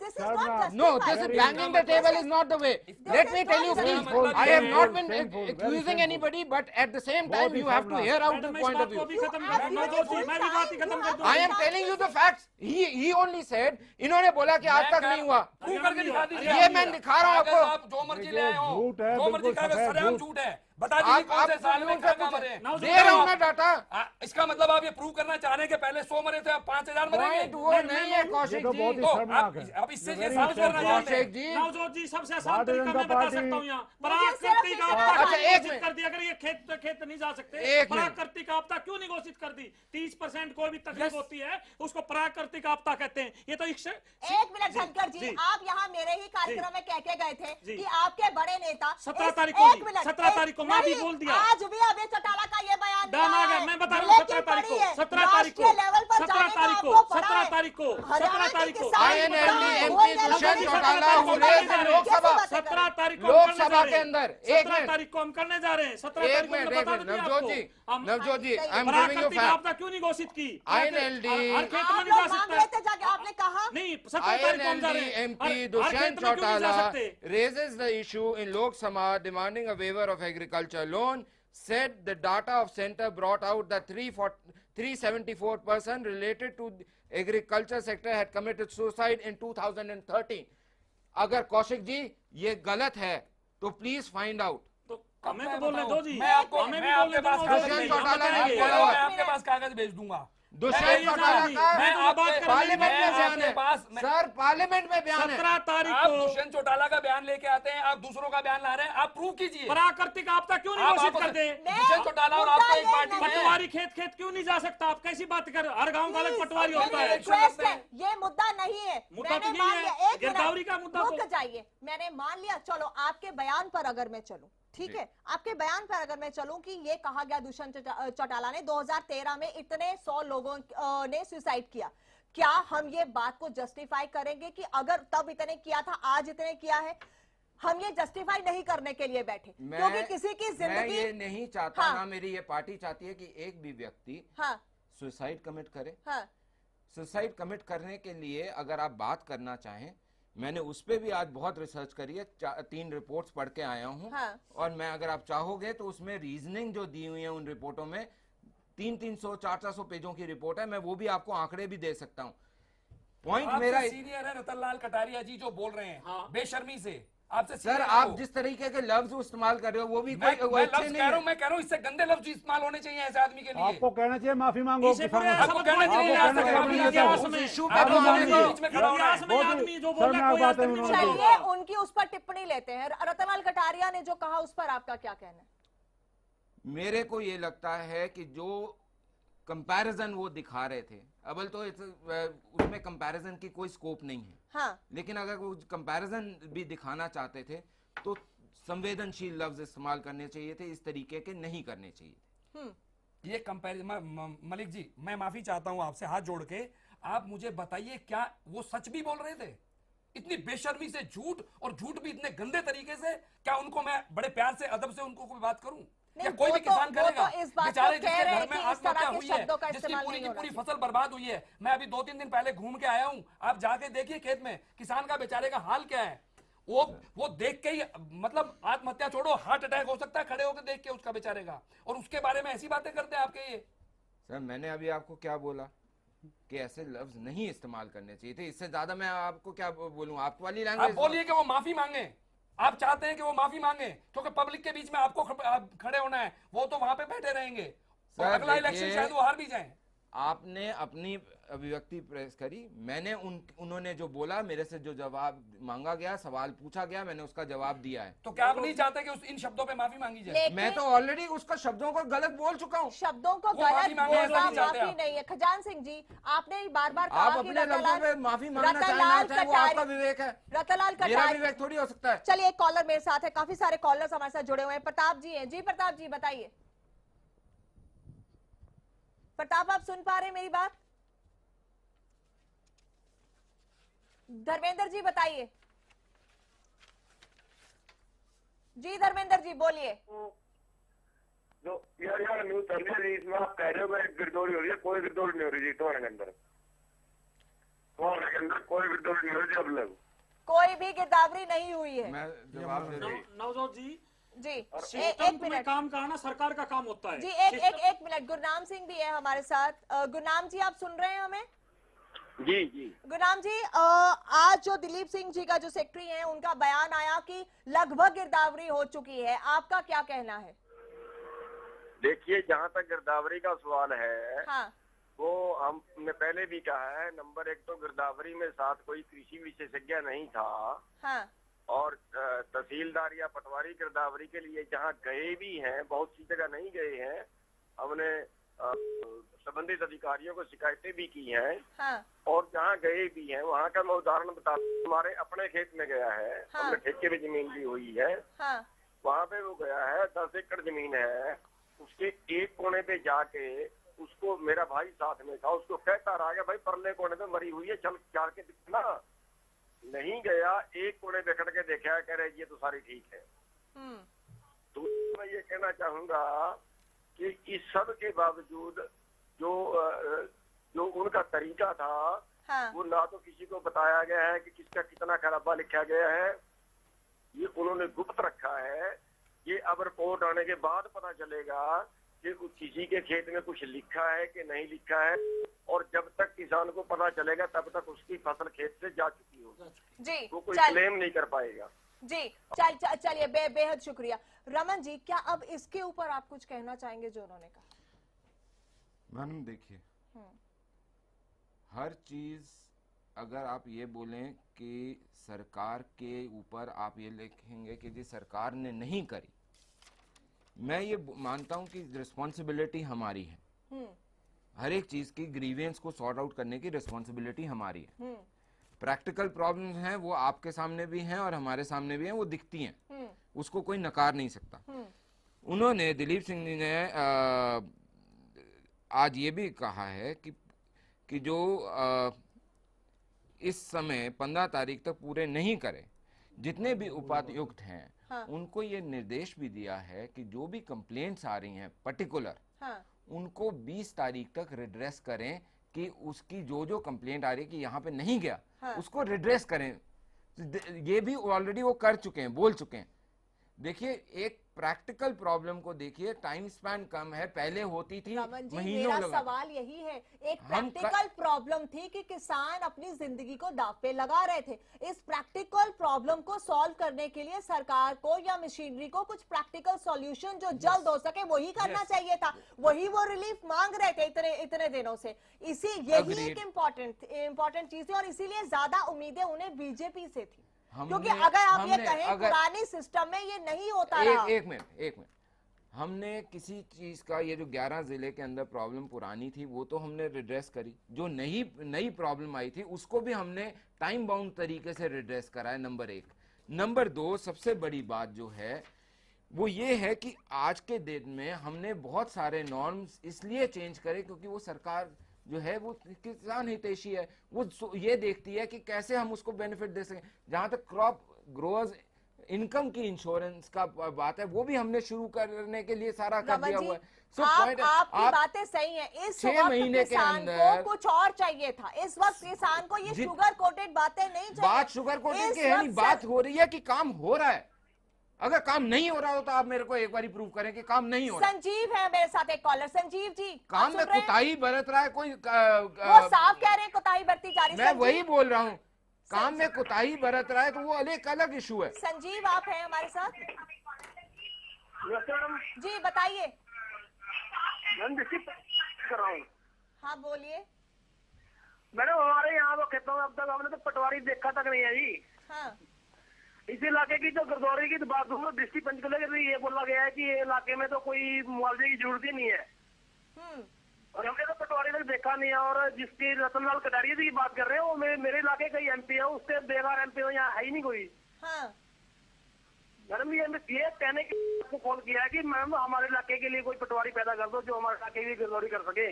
Speaker 7: No, this is banging the table is not the way. Let me tell you, please. I have not been accusing anybody, but at the same time, you have to hear out the point of view. I am telling you the facts. He only said, इन्होंने बोला कि आज तक नहीं हुआ। ये मैं दिखा रहा हूँ आपको।
Speaker 4: आप जो मर्जी ले आए हो,
Speaker 6: झूठ है,
Speaker 4: जो मर्जी
Speaker 6: बिल्कुल
Speaker 4: कहा,
Speaker 6: सफेद
Speaker 4: सरेआम
Speaker 6: झूठ।
Speaker 4: झूठ है। बता दीजिए कौन से साल में क्या मरे।
Speaker 7: दे रहा हूँ मैं डाटा।
Speaker 4: इसका मतलब आप ये प्रूव करना चाह रहे हैं कि पहले 100 मरे थे, अब 5000 मरेंगे।
Speaker 7: पॉइंट वो नहीं है कौशिक
Speaker 6: तो बहुत
Speaker 7: जी।
Speaker 6: ही शर्मनाक है।
Speaker 4: अब इससे ये साबित करना चाहते हैं।
Speaker 7: कौशिक जी,
Speaker 5: नवजोत जी सबसे आसान
Speaker 6: भारतीय
Speaker 5: तरीका
Speaker 6: जनता
Speaker 5: मैं बता
Speaker 6: पार्टी-
Speaker 5: सकता हूँ यहाँ।
Speaker 1: सिर्फ
Speaker 5: प्राकृतिक
Speaker 1: इतना
Speaker 5: आपदा
Speaker 7: अच्छा, एक
Speaker 5: घोषित
Speaker 7: मिनट।
Speaker 5: कर दी। अगर ये खेत नहीं जा सकते,
Speaker 7: एक मिनट।
Speaker 5: प्राकृतिक आपदा क्यों नहीं घोषित कर दी? 30% कोई भी तकलीफ होती है उसको प्राकृतिक आपदा कहते हैं। ये तो
Speaker 1: एक मिनट शंकर जी, आप यहाँ मेरे ही कार्यक्रम में कह के गए थे कि आपके बड़े नेता
Speaker 5: 17 तारीख को
Speaker 1: एक मिनट,
Speaker 5: 17 तारीख को मैं भी
Speaker 1: नहीं,
Speaker 5: बोल दिया।
Speaker 1: आज भी अभय चौटाला का ये बयान
Speaker 5: बयान आ
Speaker 1: दिया
Speaker 5: गया,
Speaker 1: है।
Speaker 5: मैं बता रहा हूँ 17 तारीख को, 17 तारीख को, 17 तारीख को, 17 तारीख को, 17 तारीख को,
Speaker 7: INLD MP Dushyant Chautala who raised in Lok Sabha
Speaker 5: 17 तारीख को
Speaker 7: लोकसभा के अंदर। एक
Speaker 5: 17
Speaker 7: मिनट,
Speaker 5: तारीख को हम करने जा रहे हैं। 17
Speaker 7: एक
Speaker 5: तारीख को
Speaker 7: मिनट,
Speaker 5: मैं
Speaker 7: एक
Speaker 5: बता
Speaker 7: मिनट,
Speaker 5: दूं
Speaker 7: नवजोत जी, नवजोत जी, आई एम गिविंग यू
Speaker 5: प्राकृतिक
Speaker 7: फैक्ट।
Speaker 5: आपदा क्यों नहीं घोषित की?
Speaker 7: INLD
Speaker 5: हर खेत में
Speaker 1: आप
Speaker 5: नहीं जा
Speaker 1: लोग मांग
Speaker 5: सकता।
Speaker 1: लेते जाके, आपने कहा
Speaker 5: नहीं, 17 तारीख को हम जा रहे
Speaker 7: INLD
Speaker 5: हैं।
Speaker 7: MP
Speaker 5: हर खेत
Speaker 7: Dushyant
Speaker 5: में क्यों नहीं जा
Speaker 7: Chautala
Speaker 5: सकते?
Speaker 7: raises the issue in Lok Sabha demanding a waiver of agriculture loan, said the data of center brought out that 374 person related to the agriculture sector had committed suicide in 2013. अगर कौशिक जी ये गलत है तो please find out.
Speaker 5: हमें तो बोलने दो जी,
Speaker 4: मैं आपको
Speaker 5: हमें भी
Speaker 4: मैं आपके
Speaker 5: बोलने
Speaker 4: पास
Speaker 5: दो।
Speaker 4: कागज भेज दूंगा। मैं आपके पास कागज भेज दूंगा।
Speaker 7: दुष्यंत चौटाला
Speaker 4: मैं
Speaker 7: का
Speaker 4: आपके
Speaker 7: पार्लियामेंट में बयान है
Speaker 4: पास
Speaker 7: सर, पार्लियामेंट में बयान है।
Speaker 5: 17 तारीख
Speaker 4: आप
Speaker 5: को
Speaker 4: दुष्यंत चौटाला का बयान लेके आते हैं, आप दूसरों का बयान ला रहे हैं, आप प्रूव कीजिए।
Speaker 5: प्राकृतिक आपदा क्यों नहीं घोषित करते?
Speaker 4: दुष्यंत चौटाला और आपको एक पार्टी में
Speaker 5: पटवारी खेत क्यों नहीं जा सकता? आप कैसी बात कर? हर गांव का अलग पटवारी होता है।
Speaker 1: रिक्वेस्ट है, ये मुद्दा नहीं है।
Speaker 5: मुद्दा तो
Speaker 1: मैंने
Speaker 5: यही
Speaker 1: मान
Speaker 5: है,
Speaker 1: लिया। एक
Speaker 5: गिरदावरी का मुद्दा
Speaker 1: रुक
Speaker 5: तो-
Speaker 1: जाइए, मैंने मान लिया। चलो आपके बयान पर अगर मैं चलूं, ठीक है, आपके बयान पर अगर मैं चलूं कि ये कहा गया दुष्यंत चौटाला ने 2013 में इतने 100 लोगों ने सुसाइड किया, क्या हम ये बात को जस्टिफाई करेंगे कि अगर तब इतने किया था आज इतने किया है? हम ये जस्टिफाई नहीं करने के लिए बैठे, क्योंकि किसी की
Speaker 7: मैं
Speaker 1: जिंदगी
Speaker 7: ये नहीं चाहता,
Speaker 1: हाँ।
Speaker 7: ना मेरी ये पार्टी चाहती है कि एक भी व्यक्ति
Speaker 1: हाँ
Speaker 7: सुसाइड कमिट करे।
Speaker 1: हाँ
Speaker 7: सुसाइड कमिट करने के लिए अगर आप बात करना चाहें, मैंने उस पे भी आज बहुत रिसर्च करी है, 3 रिपोर्ट्स पढ़ के आया हूं।
Speaker 1: हाँ।
Speaker 7: और मैं अगर आप चाहोगे तो उसमें रीजनिंग जो दी हुई है उन रिपोर्टों में 300-300 400 पेजों की रिपोर्ट है, मैं वो भी आपको आंकड़े भी दे सकता हूं। पॉइंट मेरा
Speaker 4: सीनियर है रतनलाल कटारिया जी जो बोल रहे हैं बेशर्मी से आपसे।
Speaker 7: सर आप जिस तरीके के लफ्ज इस्तेमाल कर रहे हो वो भी
Speaker 4: मैं
Speaker 7: कोई
Speaker 4: लफ्ज
Speaker 7: अच्छे
Speaker 4: कह
Speaker 7: नहीं
Speaker 4: रहा हूं,
Speaker 7: है।
Speaker 4: मैं कह रहा हूं इससे गंदे लफ्ज इस्तेमाल होने चाहिए ऐसे आदमी के लिए।
Speaker 6: आपको कहना चाहिए माफी मांगो
Speaker 5: इसे
Speaker 6: किसानों से।
Speaker 4: आपको कहना चाहिए
Speaker 6: आपको कहना चाहिए
Speaker 5: इतिहास
Speaker 6: माफी
Speaker 5: में
Speaker 7: इशू पे
Speaker 6: आपको
Speaker 7: बोलने
Speaker 6: मांगो।
Speaker 7: दो।
Speaker 4: बीच में खड़ा होना है।
Speaker 5: इतिहास में आदमी जो बोल रहा है
Speaker 6: शर्मनाक
Speaker 5: कोई
Speaker 6: बात है
Speaker 5: आदमी नहीं
Speaker 6: उन्होंने
Speaker 5: बोलेगा।
Speaker 1: चलिए उनकी उस पर टिप्पणी लेते हैं। रतनलाल कटारिया ने जो कहा उस पर आपका क्या कहना है?
Speaker 7: मेरे को ये लगता है कि जो कंपैरिजन वो दिखा रहे थे, अबल तो उसमें कंपैरिजन की कोई स्कोप नहीं है।
Speaker 1: हाँ।
Speaker 7: लेकिन अगर वो कंपैरिजन भी दिखाना चाहते थे तो संवेदनशील लफ्ज इस्तेमाल करने चाहिए थे, इस तरीके के नहीं करने चाहिए थे।
Speaker 4: ये कंपैरिजन मलिक जी, मैं माफी चाहता हूं आपसे हाथ जोड़ के। आप मुझे बताइए क्या वो सच भी बोल रहे थे? इतनी बेशर्मी से झूठ, और झूठ भी इतने गंदे तरीके से, क्या उनको मैं बड़े प्यार से अदब से उनको कोई बात करूं? या कोई भी किसान करेगा?
Speaker 1: इस बात
Speaker 4: बेचारे
Speaker 1: को कह
Speaker 4: जिसके
Speaker 1: रहे
Speaker 4: घर
Speaker 1: हैं
Speaker 4: में
Speaker 1: कि इस तरह
Speaker 4: आत्महत्या
Speaker 1: के
Speaker 4: हुई है,
Speaker 1: शब्दों का
Speaker 4: जिसकी
Speaker 1: इस्तेमाल
Speaker 4: पूरी
Speaker 1: नहीं
Speaker 4: की
Speaker 1: होना
Speaker 4: पूरी फसल बर्बाद हुई है। मैं अभी 2-3 दिन पहले घूम के आया हूं, आप जाके देखिए खेत में किसान का बेचारे का हाल क्या है। वो देख के ही मतलब आत्महत्या छोड़ो, हार्ट अटैक हो सकता है खड़े होकर देख के उसका बेचारे का, और उसके बारे में ऐसी बातें करते हैं आपके ये।
Speaker 7: सर मैंने अभी आपको क्या बोला कि ऐसे लफ्ज नहीं इस्तेमाल करने चाहिए थे। इससे ज्यादा मैं आपको क्या बोलूं? आपको वाली
Speaker 4: आप
Speaker 7: लैंग्वेज
Speaker 4: बोलिए कि वो माफी मांगे। आप चाहते हैं कि वो माफी मांगे क्योंकि पब्लिक के बीच में आपको खड़े होना है, वो तो वहां पे बैठे रहेंगे और अगला इलेक्शन शायद वो हार भी जाए।
Speaker 7: आपने अपनी अभिव्यक्ति प्रेस करी, मैंने उन्होंने जो बोला, मेरे से जो जवाब मांगा गया, सवाल पूछा गया, मैंने उसका जवाब दिया है।
Speaker 4: तो क्या आप नहीं चाहते कि इन शब्दों पे माफी मांगी जाए?
Speaker 7: मैं तो ऑलरेडी उसका शब्दों को गलत बोल चुका हूँ।
Speaker 1: शब्दों को गलत बोलना माफी नहीं है। खजान सिंह जी, आपने बार बार कहा
Speaker 7: आप अपने लफ्जों पे माफी मांगना चाहे वो आपका विवेक है,
Speaker 1: रतनलाल
Speaker 7: मेरा विवेक थोड़ी हो सकता है।
Speaker 1: चलिए, एक कॉलर मेरे साथ है, काफी सारे कॉलर्स हमारे साथ जुड़े हुए हैं। प्रताप जी हैं। जी प्रताप जी बताइए। प्रताप, आप सुन पा रहे हैं मेरी बात? धर्मेंद्र जी बताइए। जी धर्मेंद्र जी बोलिए।
Speaker 21: जो यार न्यूज चल रही है इसमें आप कह रहे हो गिरदौड़ी हो रही है, कोई गिरदौड़ी नहीं हो रही जी। तो के अंदर कोई गिरदौड़ी नहीं हो रही, अब लग
Speaker 1: कोई भी गिरदावरी नहीं हुई है।
Speaker 7: मैं जवाब दे रही।
Speaker 5: नवजोत जी
Speaker 1: जी
Speaker 5: एक मिनट, काम करना सरकार का काम होता है
Speaker 1: जी। एक मिनट, गुरनाम सिंह भी है हमारे साथ। गुरनाम जी, आप सुन रहे हैं हमें?
Speaker 21: जी जी।
Speaker 1: गुरनाम जी, आज जो दिलीप सिंह जी का जो सेक्रेटरी है, उनका बयान आया कि लगभग गिरदावरी हो चुकी है, आपका क्या कहना है?
Speaker 21: देखिए, जहाँ तक गिरदावरी का सवाल है,
Speaker 1: हाँ,
Speaker 21: वो हमने पहले भी कहा है। नंबर एक तो गिरदावरी में साथ कोई कृषि विशेषज्ञ नहीं था।
Speaker 1: हाँ,
Speaker 21: और तहसीलदार या पटवारी गिरदावरी के लिए जहाँ गए भी हैं, बहुत सी जगह नहीं गए हैं। हमने संबंधित अधिकारियों को शिकायतें भी की हैं।
Speaker 1: हाँ,
Speaker 21: और जहाँ गए भी हैं, वहाँ का मैं उदाहरण बता, हमारे अपने खेत में गया है।
Speaker 1: हाँ,
Speaker 21: हमने ठेके में जमीन ली हुई है।
Speaker 1: हाँ,
Speaker 21: वहाँ पे वो गया है, 10 एकड़ जमीन है। उसके एक कोने पे जाके उसको, मेरा भाई साथ में था, उसको कहता रहा कि भाई परले कोने पे मरी हुई है, चल जाके के दिखना। नहीं गया, एक कोने पे खड़ के देखा, कह रहे ये तो सारी ठीक है। तो मैं ये कहना चाहूंगा कि इस सब के बावजूद जो उनका तरीका था,
Speaker 1: हाँ,
Speaker 21: वो ना तो किसी को बताया गया है कि किसका कितना खराबा लिखा गया है, ये उन्होंने गुप्त रखा है। ये अब रिपोर्ट आने के बाद पता चलेगा कि किसी के खेत में कुछ लिखा है कि नहीं लिखा है, और जब तक किसान को पता चलेगा तब तक उसकी फसल खेत से जा चुकी होगी
Speaker 1: जी।
Speaker 21: वो कोई क्लेम नहीं कर पाएगा
Speaker 1: जी। चलिए, बेहद शुक्रिया। रमन जी, क्या अब इसके ऊपर आप कुछ कहना चाहेंगे जो उन्होंने कहा?
Speaker 7: मैडम देखिए, हर चीज अगर आप ये बोलें कि सरकार के ऊपर आप ये लिखेंगे कि जी सरकार ने नहीं करी, मैं ये मानता हूं कि रिस्पॉन्सिबिलिटी हमारी है। हर एक चीज की ग्रीवेंस को सॉर्ट आउट करने की रिस्पॉन्सिबिलिटी हमारी है। प्रैक्टिकल प्रॉब्लम्स हैं, वो आपके सामने भी हैं और हमारे सामने भी हैं, वो दिखती हैं, उसको कोई नकार नहीं सकता। उन्होंने, दिलीप सिंह जी ने आज ये भी कहा है कि जो इस समय 15 तारीख तक पूरे नहीं करे, जितने भी उपायुक्त हैं, हाँ, उनको ये निर्देश भी दिया है कि जो भी कंप्लेंट्स आ रही हैं पर्टिकुलर, हाँ, उनको 20 तारीख तक रिड्रेस करें कि उसकी जो कंप्लेंट आ रही है कि यहाँ पे नहीं गया, हाँ, उसको रिड्रेस करें। ये भी ऑलरेडी वो कर चुके हैं, बोल चुके हैं। देखिए, एक प्रैक्टिकल प्रॉब्लम को देखिए, टाइम स्पैन कम है, पहले होती थी महीनों।
Speaker 1: मेरा सवाल यही है, एक प्रैक्टिकल प्रॉब्लम थी कि किसान अपनी जिंदगी को दांव पे लगा रहे थे। इस प्रैक्टिकल प्रॉब्लम को सॉल्व करने के लिए सरकार को या मशीनरी को कुछ प्रैक्टिकल सॉल्यूशन जो जल्द हो सके वही करना चाहिए था। वही वो रिलीफ मांग रहे थे इतने दिनों से। यही एक इम्पोर्टेंट चीज थी, और इसीलिए ज्यादा उम्मीदें उन्हें बीजेपी से थी, क्योंकि अगर आप ये कहें पुराने सिस्टम में ये नहीं होता रहा।
Speaker 7: एक मिनट, हमने किसी चीज का, ये जो 11 जिले के अंदर प्रॉब्लम पुरानी थी वो तो हमने रिड्रेस करी, जो नई प्रॉब्लम आई थी उसको भी हमने टाइम बाउंड तरीके से रिड्रेस करा है, नंबर 1। नंबर 2, सबसे बड़ी बात जो है वो ये है कि आज के दिन में हमने बहुत सारे नॉर्म्स इसलिए चेंज करे क्योंकि वो सरकार जो है वो किसान हितैषी है, वो ये देखती है कि कैसे हम उसको बेनिफिट दे सकें। जहां तक क्रॉप ग्रोअर्स इनकम की इंश्योरेंस का बात है, वो भी हमने शुरू करने के लिए सारा कर दिया हुआ है।
Speaker 1: आपकी बातें सही हैं। इस
Speaker 7: 6 महीने के अंदर
Speaker 1: कुछ और चाहिए था। इस वक्त किसान को ये शुगर कोटेड बातें नहीं चाहिए।
Speaker 7: बात शुगर कोटेड की है नहीं, बात हो रही है कि काम हो रहा है। अगर काम नहीं हो रहा हो तो आप मेरे को एक बार प्रूव करें कि काम नहीं हो रहा।
Speaker 1: संजीव है मेरे साथ एक कॉलर। संजीव जी,
Speaker 7: काम में कुताही बरत रहा है कोई,
Speaker 1: वो साफ कह रहे हैं कुताही बरती जा रही है।
Speaker 7: मैं वही बोल रहा हूँ, काम में कुताही बरत रहा है तो वो अलग इशू है।
Speaker 1: संजीव, आप हैं हमारे साथ? जी बताइए। हाँ बोलिए।
Speaker 8: मैडम हमारे यहाँ वो खेतों में अब तक हमने तो पटवारी देखा तक नहीं है जी।
Speaker 1: हाँ।
Speaker 8: इस इलाके की जो गिरदौरी की बात दूंगा, डिस्ट्रिक्ट पंचायत में ये बोला गया है कि ये इलाके में तो कोई मुआवजे की जरूरत ही नहीं है, और हमने तो पटवारी तक देखा नहीं है। और जिसकी रतनलाल कटारिया जी की बात कर रहे हैं, वो मेरे इलाके का ही एमपी है, उससे बेकार एमपी यहाँ है ही नहीं कोई। मैडम ये कहने के लिए आपको फोन किया है कि मैम हमारे इलाके के लिए कोई पटवारी पैदा कर दो जो हमारे इलाके की गिरदौरी कर सके।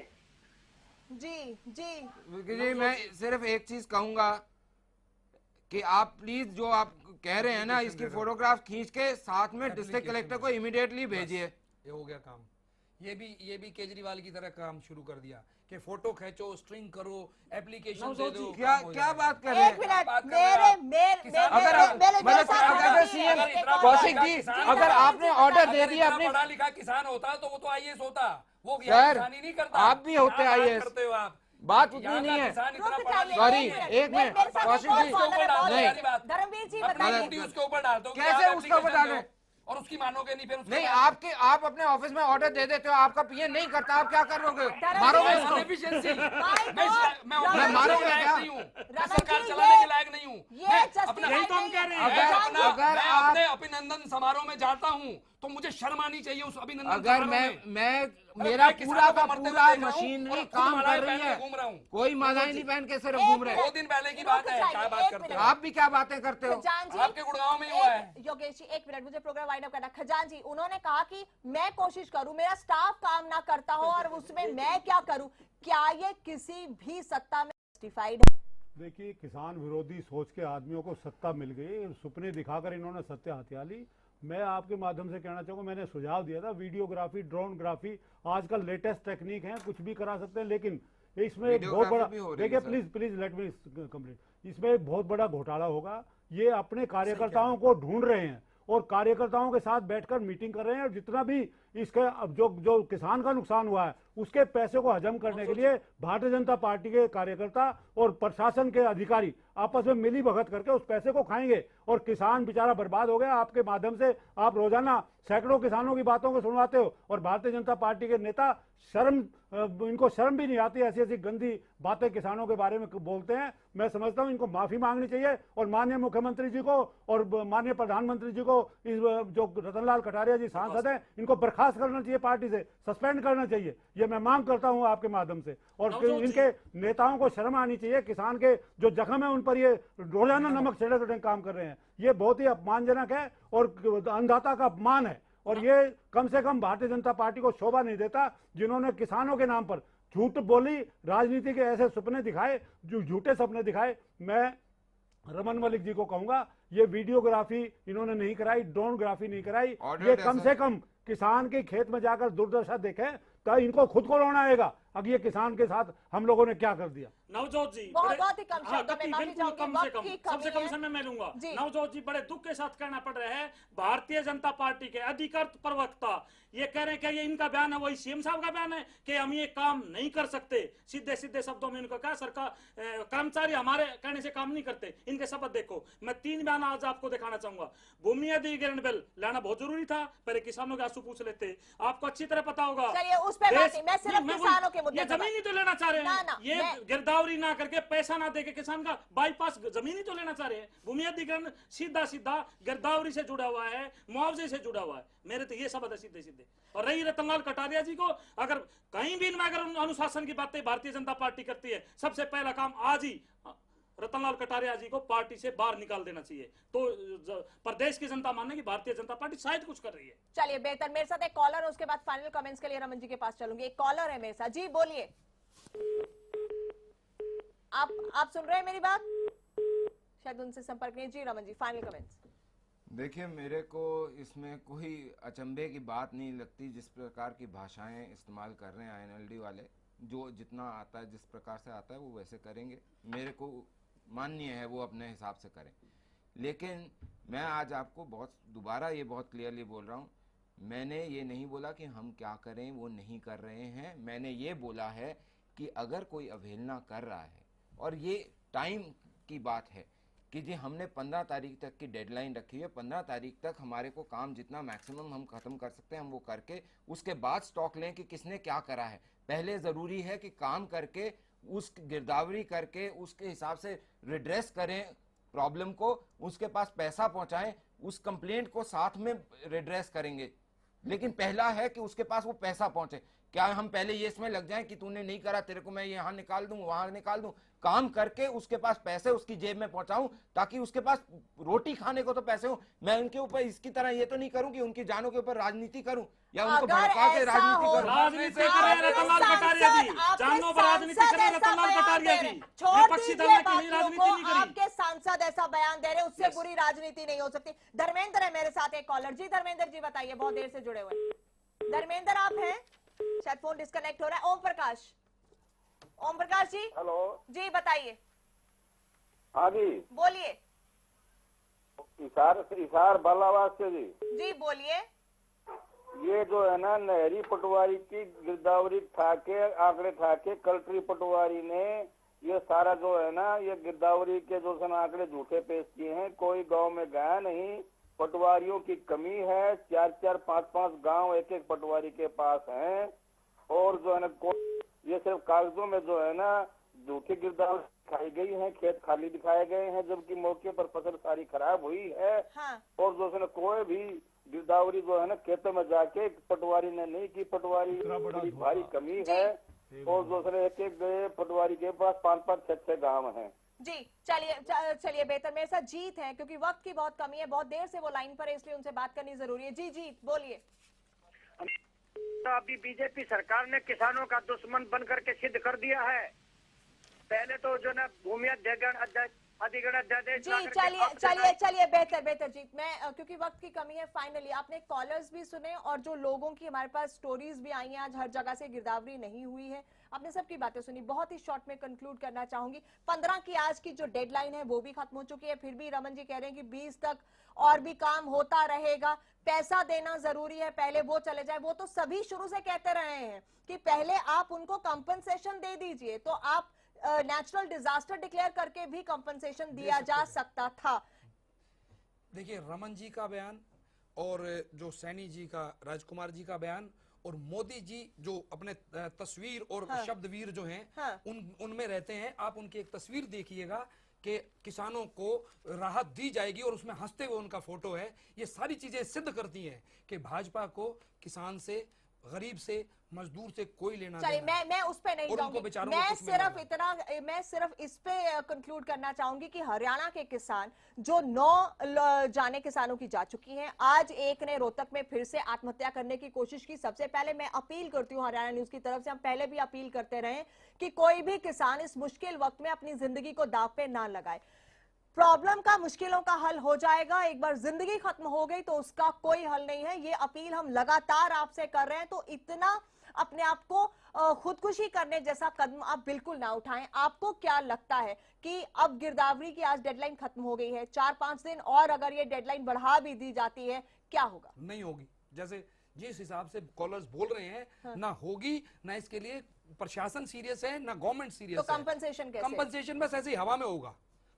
Speaker 7: जी मैं सिर्फ एक चीज कहूंगा कि आप प्लीज जो आप कह रहे हैं ना, इसकी फोटोग्राफ खींच के साथ में डिस्ट्रिक्ट कलेक्टर को इमीडिएटली भेजिए।
Speaker 4: ये हो गया काम। ये भी केजरीवाल की तरह काम शुरू कर दिया कि फोटो खींचो, स्ट्रिंग करो, एप्लीकेशन दे दो।
Speaker 7: क्या बात कर रहे हैं?
Speaker 1: एक मिनट,
Speaker 7: अगर सीएम कौशिक जी अगर आपने ऑर्डर दे दिया अपने
Speaker 4: पढ़ा लिखा किसान होता तो वो तो आईएएस होता, वो
Speaker 7: सर
Speaker 4: किसानी नहीं करता।
Speaker 7: आप भी होते आईएएस,
Speaker 4: करते हो आप।
Speaker 7: बात उतनी नहीं है। सॉरी एक मिनट कौशिक जी, नहीं
Speaker 1: धर्मवीर जी
Speaker 4: उसके ऊपर डाल दो।
Speaker 7: कैसे उसके ऊपर डालें?
Speaker 4: और उसकी मानोगे नहीं फिर
Speaker 7: नहीं आप अपने ऑफिस में ऑर्डर दे देते हो, आपका पीएन नहीं करता, आप क्या करोगे? मारोगे उसको?
Speaker 4: मैं मारोगे क्या? मैं सरकार चलाने के लायक नहीं हूँ।
Speaker 5: यही तो हम कह रहे हैं।
Speaker 7: अगर
Speaker 4: आप अभिनंदन समारोह में जाता हूँ तो मुझे शर्म आनी चाहिए उस अभिनंदन
Speaker 7: अगर मैं मेरा पूरा का पूरा मशीनरी काम कर रही है, कोई मालाएं नहीं पहन के सिर्फ घूम रहे।
Speaker 4: 2 दिन पहले की बात है, क्या बात करते हो
Speaker 7: आप? भी क्या बातें करते हो?
Speaker 4: आपके गुड़गांव में हुआ है।
Speaker 1: योगेश जी एक मिनट, मुझे प्रोग्राम वाइंड अप करना। खजान जी उन्होंने कहा कि मैं कोशिश करूं, मेरा स्टाफ काम ना करता हो और उसमें मैं क्या करूं, क्या ये किसी भी सत्ता में जस्टिफाइड है?
Speaker 6: देखिए, किसान विरोधी सोच के आदमियों को सत्ता मिल गई, सुपने दिखाकर इन्होंने सत्ता हथिया ली। मैं आपके माध्यम से कहना चाहूँगा, मैंने सुझाव दिया था वीडियोग्राफी, ड्रोनग्राफी आजकल लेटेस्ट टेक्निक है, कुछ भी करा सकते हैं, लेकिन इसमें एक बहुत बड़ा, देखिए प्लीज लेट मी कंप्लीट, इसमें एक बहुत बड़ा घोटाला होगा। ये अपने कार्यकर्ताओं को ढूंढ रहे हैं और कार्यकर्ताओं के साथ बैठकर मीटिंग कर रहे हैं, और जितना भी इसके अब जो किसान का नुकसान हुआ है उसके पैसे को हजम करने के लिए भारतीय जनता पार्टी के कार्यकर्ता और प्रशासन के अधिकारी आपस में मिली भगत करके उस पैसे को खाएंगे, और किसान बेचारा बर्बाद हो गया। आपके माध्यम से आप रोजाना सैकड़ों किसानों की बातों को सुनवाते हो, और भारतीय जनता पार्टी के नेता इनको शर्म भी नहीं आती, ऐसी ऐसी गंदी बातें किसानों के बारे में बोलते हैं। मैं समझता हूं इनको माफी मांगनी चाहिए, और माननीय मुख्यमंत्री जी को और माननीय प्रधानमंत्री जी को, इस जो रतनलाल कटारिया जी सांसद हैं, इनको बर्खास्त करना चाहिए, पार्टी से सस्पेंड करना चाहिए। ये मैं मांग करता हूं आपके माध्यम से, और इनके नेताओं को शर्म आनी चाहिए। किसान के जो जख्म है उन पर ये रोजाना नमक छिड़क काम कर रहे हैं, ये बहुत ही अपमानजनक है और अन्नदाता का अपमान है, और ये कम से कम भारतीय जनता पार्टी को शोभा नहीं देता, जिन्होंने किसानों के नाम पर झूठ बोली, राजनीति के ऐसे सपने दिखाए, जो झूठे सपने दिखाए। मैं रमन मलिक जी को कहूंगा, ये वीडियोग्राफी इन्होंने नहीं कराई, ड्रोनग्राफी नहीं कराई, ये कम से कम किसान के खेत में जाकर दुर्दशा देखें तो इनको खुद को रोना आएगा। अब ये किसान के साथ हम लोगों ने क्या कर दिया।
Speaker 5: नवजोत जी
Speaker 1: बहुत ही कम शब्दों में,
Speaker 5: बिल्कुल कम से कम, सबसे कम समय मैं लूंगा। नवजोत जी बड़े दुख के साथ कहना पड़ रहा है, भारतीय जनता पार्टी के अधिकृत प्रवक्ता ये कह रहे हैं कि ये इनका बयान है वही सीएम साहब का बयान है कि हम ये काम नहीं कर सकते। सीधे सीधे शब्दों में इनको कहा, सरकार कर्मचारी हमारे कहने से काम नहीं करते। इनके शब्द देखो, मैं 3 बयान आज आपको दिखाना चाहूंगा। भूमि अधिग्रहण बिल लाना बहुत जरूरी था, पहले किसानों के आंसू पूछ लेते। आपको अच्छी तरह पता होगा,
Speaker 1: उस पे बात नहीं, मैं सिर्फ किसानों के मुद्दे
Speaker 5: ये जमीन ही तो लेना चाह रहे हैं, ये गिरदावरी ना करके पैसा ना देके किसान का बाईपास जमीन ही तो लेना चाह रहे हैं। भूमि अधिग्रहण सीधा सीधा गिरदावरी से जुड़ा हुआ है, मुआवजे से जुड़ा हुआ है। मेरे तो ये शब्द है सीधे सीधे। और रही रतनलाल कटारिया जी को, अगर कहीं भी अगर अनुशासन की बातें भारतीय जनता पार्टी करती है, सबसे पहला काम आज ही रतनलाल कटारिया जी को पार्टी से बाहर निकाल देना चाहिए, तो प्रदेश की जनता माने कि भारतीय जनता पार्टी शायद कुछ कर रही है।
Speaker 1: चलिए बेहतर, मेरे साथ एक कॉलर है, उसके बाद फाइनल कमेंट्स के लिए रमन जी के पास चलूंगी। एक कॉलर है मेरे साथ, जी बोलिए। आप सुन रहे हैं मेरी बात? शायद उनसे संपर्क नहीं। जी रमन जी, फाइनल कमेंट्स।
Speaker 7: देखिए, मेरे को इसमें कोई अचंभे की बात नहीं लगती, जिस प्रकार की भाषाएं इस्तेमाल कर रहे हैं आईएनएलडी वाले, जो जितना आता है, जिस प्रकार से आता है वो वैसे करेंगे, मेरे को मान्य है, वो अपने हिसाब से करें। लेकिन मैं आज आपको दोबारा ये बहुत क्लियरली बोल रहा हूँ, मैंने ये नहीं बोला कि हम क्या करें वो नहीं कर रहे हैं। मैंने ये बोला है कि अगर कोई अवहेलना कर रहा है, और ये टाइम की बात है कि जी हमने 15 तारीख तक की डेडलाइन रखी है, 15 तारीख तक हमारे को काम जितना मैक्सिमम हम खत्म कर सकते हैं हम वो करके उसके बाद स्टॉक लें कि किसने क्या करा है। पहले ज़रूरी है कि काम करके उस गिरदावरी करके उसके हिसाब से रिड्रेस करें प्रॉब्लम को, उसके पास पैसा पहुंचाएं, उस कंप्लेंट को साथ में रिड्रेस करेंगे। लेकिन पहला है कि उसके पास वो पैसा पहुंचे। क्या हम पहले ये इसमें लग जाएं कि तूने नहीं करा, तेरे को मैं यहाँ निकाल दूं वहां निकाल दूं? काम करके उसके पास पैसे उसकी जेब में पहुंचाऊं ताकि उसके पास रोटी खाने को तो पैसे हो। मैं उनके ऊपर इसकी तरह ये तो नहीं करूं कि उनकी जानों के ऊपर राजनीति करूं या उनको भड़का के राजनीति करूं।
Speaker 5: राजनीति कर रहे हैं रतनलाल कटारिया जी, जानों पर राजनीति कर रहे हैं रतनलाल कटारिया जी। विपक्षी दल ने कहीं राजनीति नहीं करी।
Speaker 1: आपके सांसद ऐसा बयान दे रहे, उससे बुरी राजनीति नहीं हो सकती। धर्मेंद्र है मेरे साथ एक कॉलर। जी धर्मेंद्र जी बताइए, बहुत देर से जुड़े हुए। धर्मेंद्र आप हैं? शायद फोन डिस्कनेक्ट हो रहा है। ओम प्रकाश जी।
Speaker 21: हेलो
Speaker 1: जी बताइए।
Speaker 21: हाँ जी
Speaker 1: बोलिए।
Speaker 21: इशार बालावास से जी।
Speaker 1: जी बोलिए।
Speaker 21: ये जो है ना नहरी पटवारी की गिरदावरी आंकड़े ठाके कलेक्टरी पटवारी ने ये सारा जो है ना ये गिरदावरी के जो आंकड़े झूठे पेश किए हैं। कोई गांव में गया नहीं, पटवारियों की कमी है। 4-4, 5-5 गांव एक पटवारी के पास हैं और जो है ना ये सिर्फ कागजों में जो है ना झूठी गिरदावरी दिखाई गई है, खेत खाली दिखाए गए हैं जबकि मौके पर फसल सारी खराब हुई है।
Speaker 1: हाँ।
Speaker 21: और जो है ना कोई भी गिरदावरी जो है ना खेतों में जाके पटवारी ने नहीं की। पटवारी की भारी कमी है और जो है एक पटवारी के पास 5-5, 6-6 गाँव हैं।
Speaker 1: जी चलिए बेहतर मेरे साथ जीत है क्योंकि वक्त की बहुत कमी है, बहुत देर से वो लाइन पर है इसलिए उनसे बात करनी जरूरी है। जी जीत बोलिए।
Speaker 3: तो अभी बीजेपी सरकार ने किसानों का दुश्मन बन करके सिद्ध कर दिया है। पहले तो जो ना भूमि अधिग्रहण अध्यादेश
Speaker 1: चलिए बेहतर जीत। मैं क्योंकि वक्त की कमी है, फाइनली आपने कॉलर्स भी सुने और जो लोगों की हमारे पास स्टोरीज भी आई हैं, आज हर जगह से गिरदावरी नहीं हुई है, आपने सबकी बातें सुनी। बहुत ही शॉर्ट में कंक्लूड करना चाहूंगी। 15 की आज की जो डेडलाइन है वो भी खत्म हो चुकी है, फिर भी रमन जी कह रहे हैं कि 20 तक और भी काम होता रहेगा। पैसा देना जरूरी है, पहले वो चले जाए। वो तो सभी शुरू से कहते रहे हैं कि पहले आप उनको कंपनसेशन दे दीजिए, तो आप नेचुरल डिजास्टर डिक्लेयर करके भी कंपनसेशन दिया जा सकता था।
Speaker 4: देखिए रमन जी का बयान और जो सैनी जी का, राजकुमार जी का बयान और मोदी जी जो अपने तस्वीर और शब्दवीर जो हैं उनमें रहते हैं, आप उनकी एक तस्वीर देखिएगा कि किसानों को राहत दी जाएगी और उसमें हंसते हुए उनका फोटो है। ये सारी चीजें सिद्ध करती हैं कि भाजपा को किसान से, गरीब से, मजदूर से कोई लेना
Speaker 1: चलिए मैं उस पे नहीं जाऊंगी। मैं सिर्फ इस पे कंक्लूड करना चाहूंगी कि हरियाणा के किसान जो 9 जाने किसानों की जा चुकी हैं, आज एक ने रोहतक में फिर से आत्महत्या करने की कोशिश की। सबसे पहले मैं अपील करती हूँ हरियाणा न्यूज की तरफ से, हम पहले भी अपील करते रहे कि कोई भी किसान इस मुश्किल वक्त में अपनी जिंदगी को दांव पे ना लगाए। प्रॉब्लम का, मुश्किलों का हल हो जाएगा। एक बार जिंदगी खत्म हो गई तो उसका कोई हल नहीं है। ये अपील हम लगातार आपसे कर रहे हैं, तो इतना अपने आप को खुदकुशी करने जैसा कदम आप बिल्कुल ना उठाएं। आपको क्या लगता है कि अब गिरदावरी की आज डेडलाइन खत्म हो गई है, 4-5 दिन और अगर ये डेडलाइन बढ़ा भी दी जाती है, क्या होगा?
Speaker 4: नहीं होगी। जैसे जिस हिसाब से कॉलर्स बोल रहे हैं, ना होगी, ना इसके लिए प्रशासन सीरियस है, ना गवर्नमेंट सीरियस है।
Speaker 1: तो कंपनसेशन कैसे?
Speaker 4: कंपनसेशन बस ऐसे ही हवा में होगा।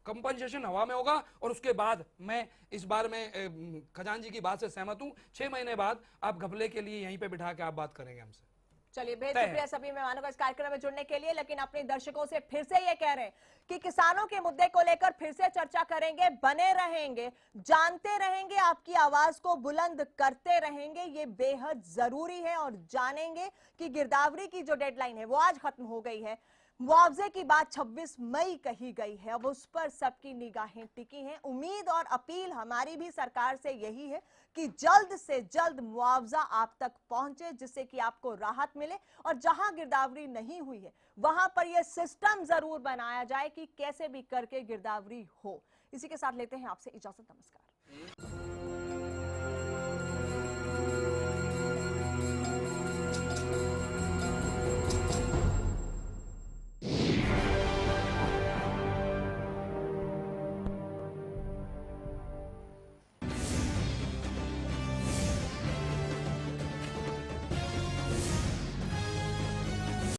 Speaker 4: कंपनसेशन हवा में होगा और उसके बाद मैं इस बार में खजान जी की बात से सहमत हूं, 6 महीने बाद आप घपले के लिए यहीं पे बिठा के आप बात करेंगे हमसे।
Speaker 1: चलिए बेहद शुक्रिया सभी मेहमानों का इस कार्यक्रम में जुड़ने के लिए, लेकिन अपने दर्शकों से फिर से ये कह रहे हैं कि किसानों के मुद्दे को लेकर फिर से चर्चा करेंगे, बने रहेंगे, जानते रहेंगे, आपकी आवाज को बुलंद करते रहेंगे। ये बेहद जरूरी है और जानेंगे कि गिरदावरी की जो डेडलाइन है वो आज खत्म हो गई है। मुआवजे की बात 26 मई कही गई है, अब उस पर सबकी निगाहें टिकी हैं। उम्मीद और अपील हमारी भी सरकार से यही है कि जल्द से जल्द मुआवजा आप तक पहुंचे, जिससे कि आपको राहत मिले और जहां गिरदावरी नहीं हुई है वहां पर यह सिस्टम जरूर बनाया जाए कि कैसे भी करके गिरदावरी हो। इसी के साथ लेते हैं आपसे इजाजत। नमस्कार।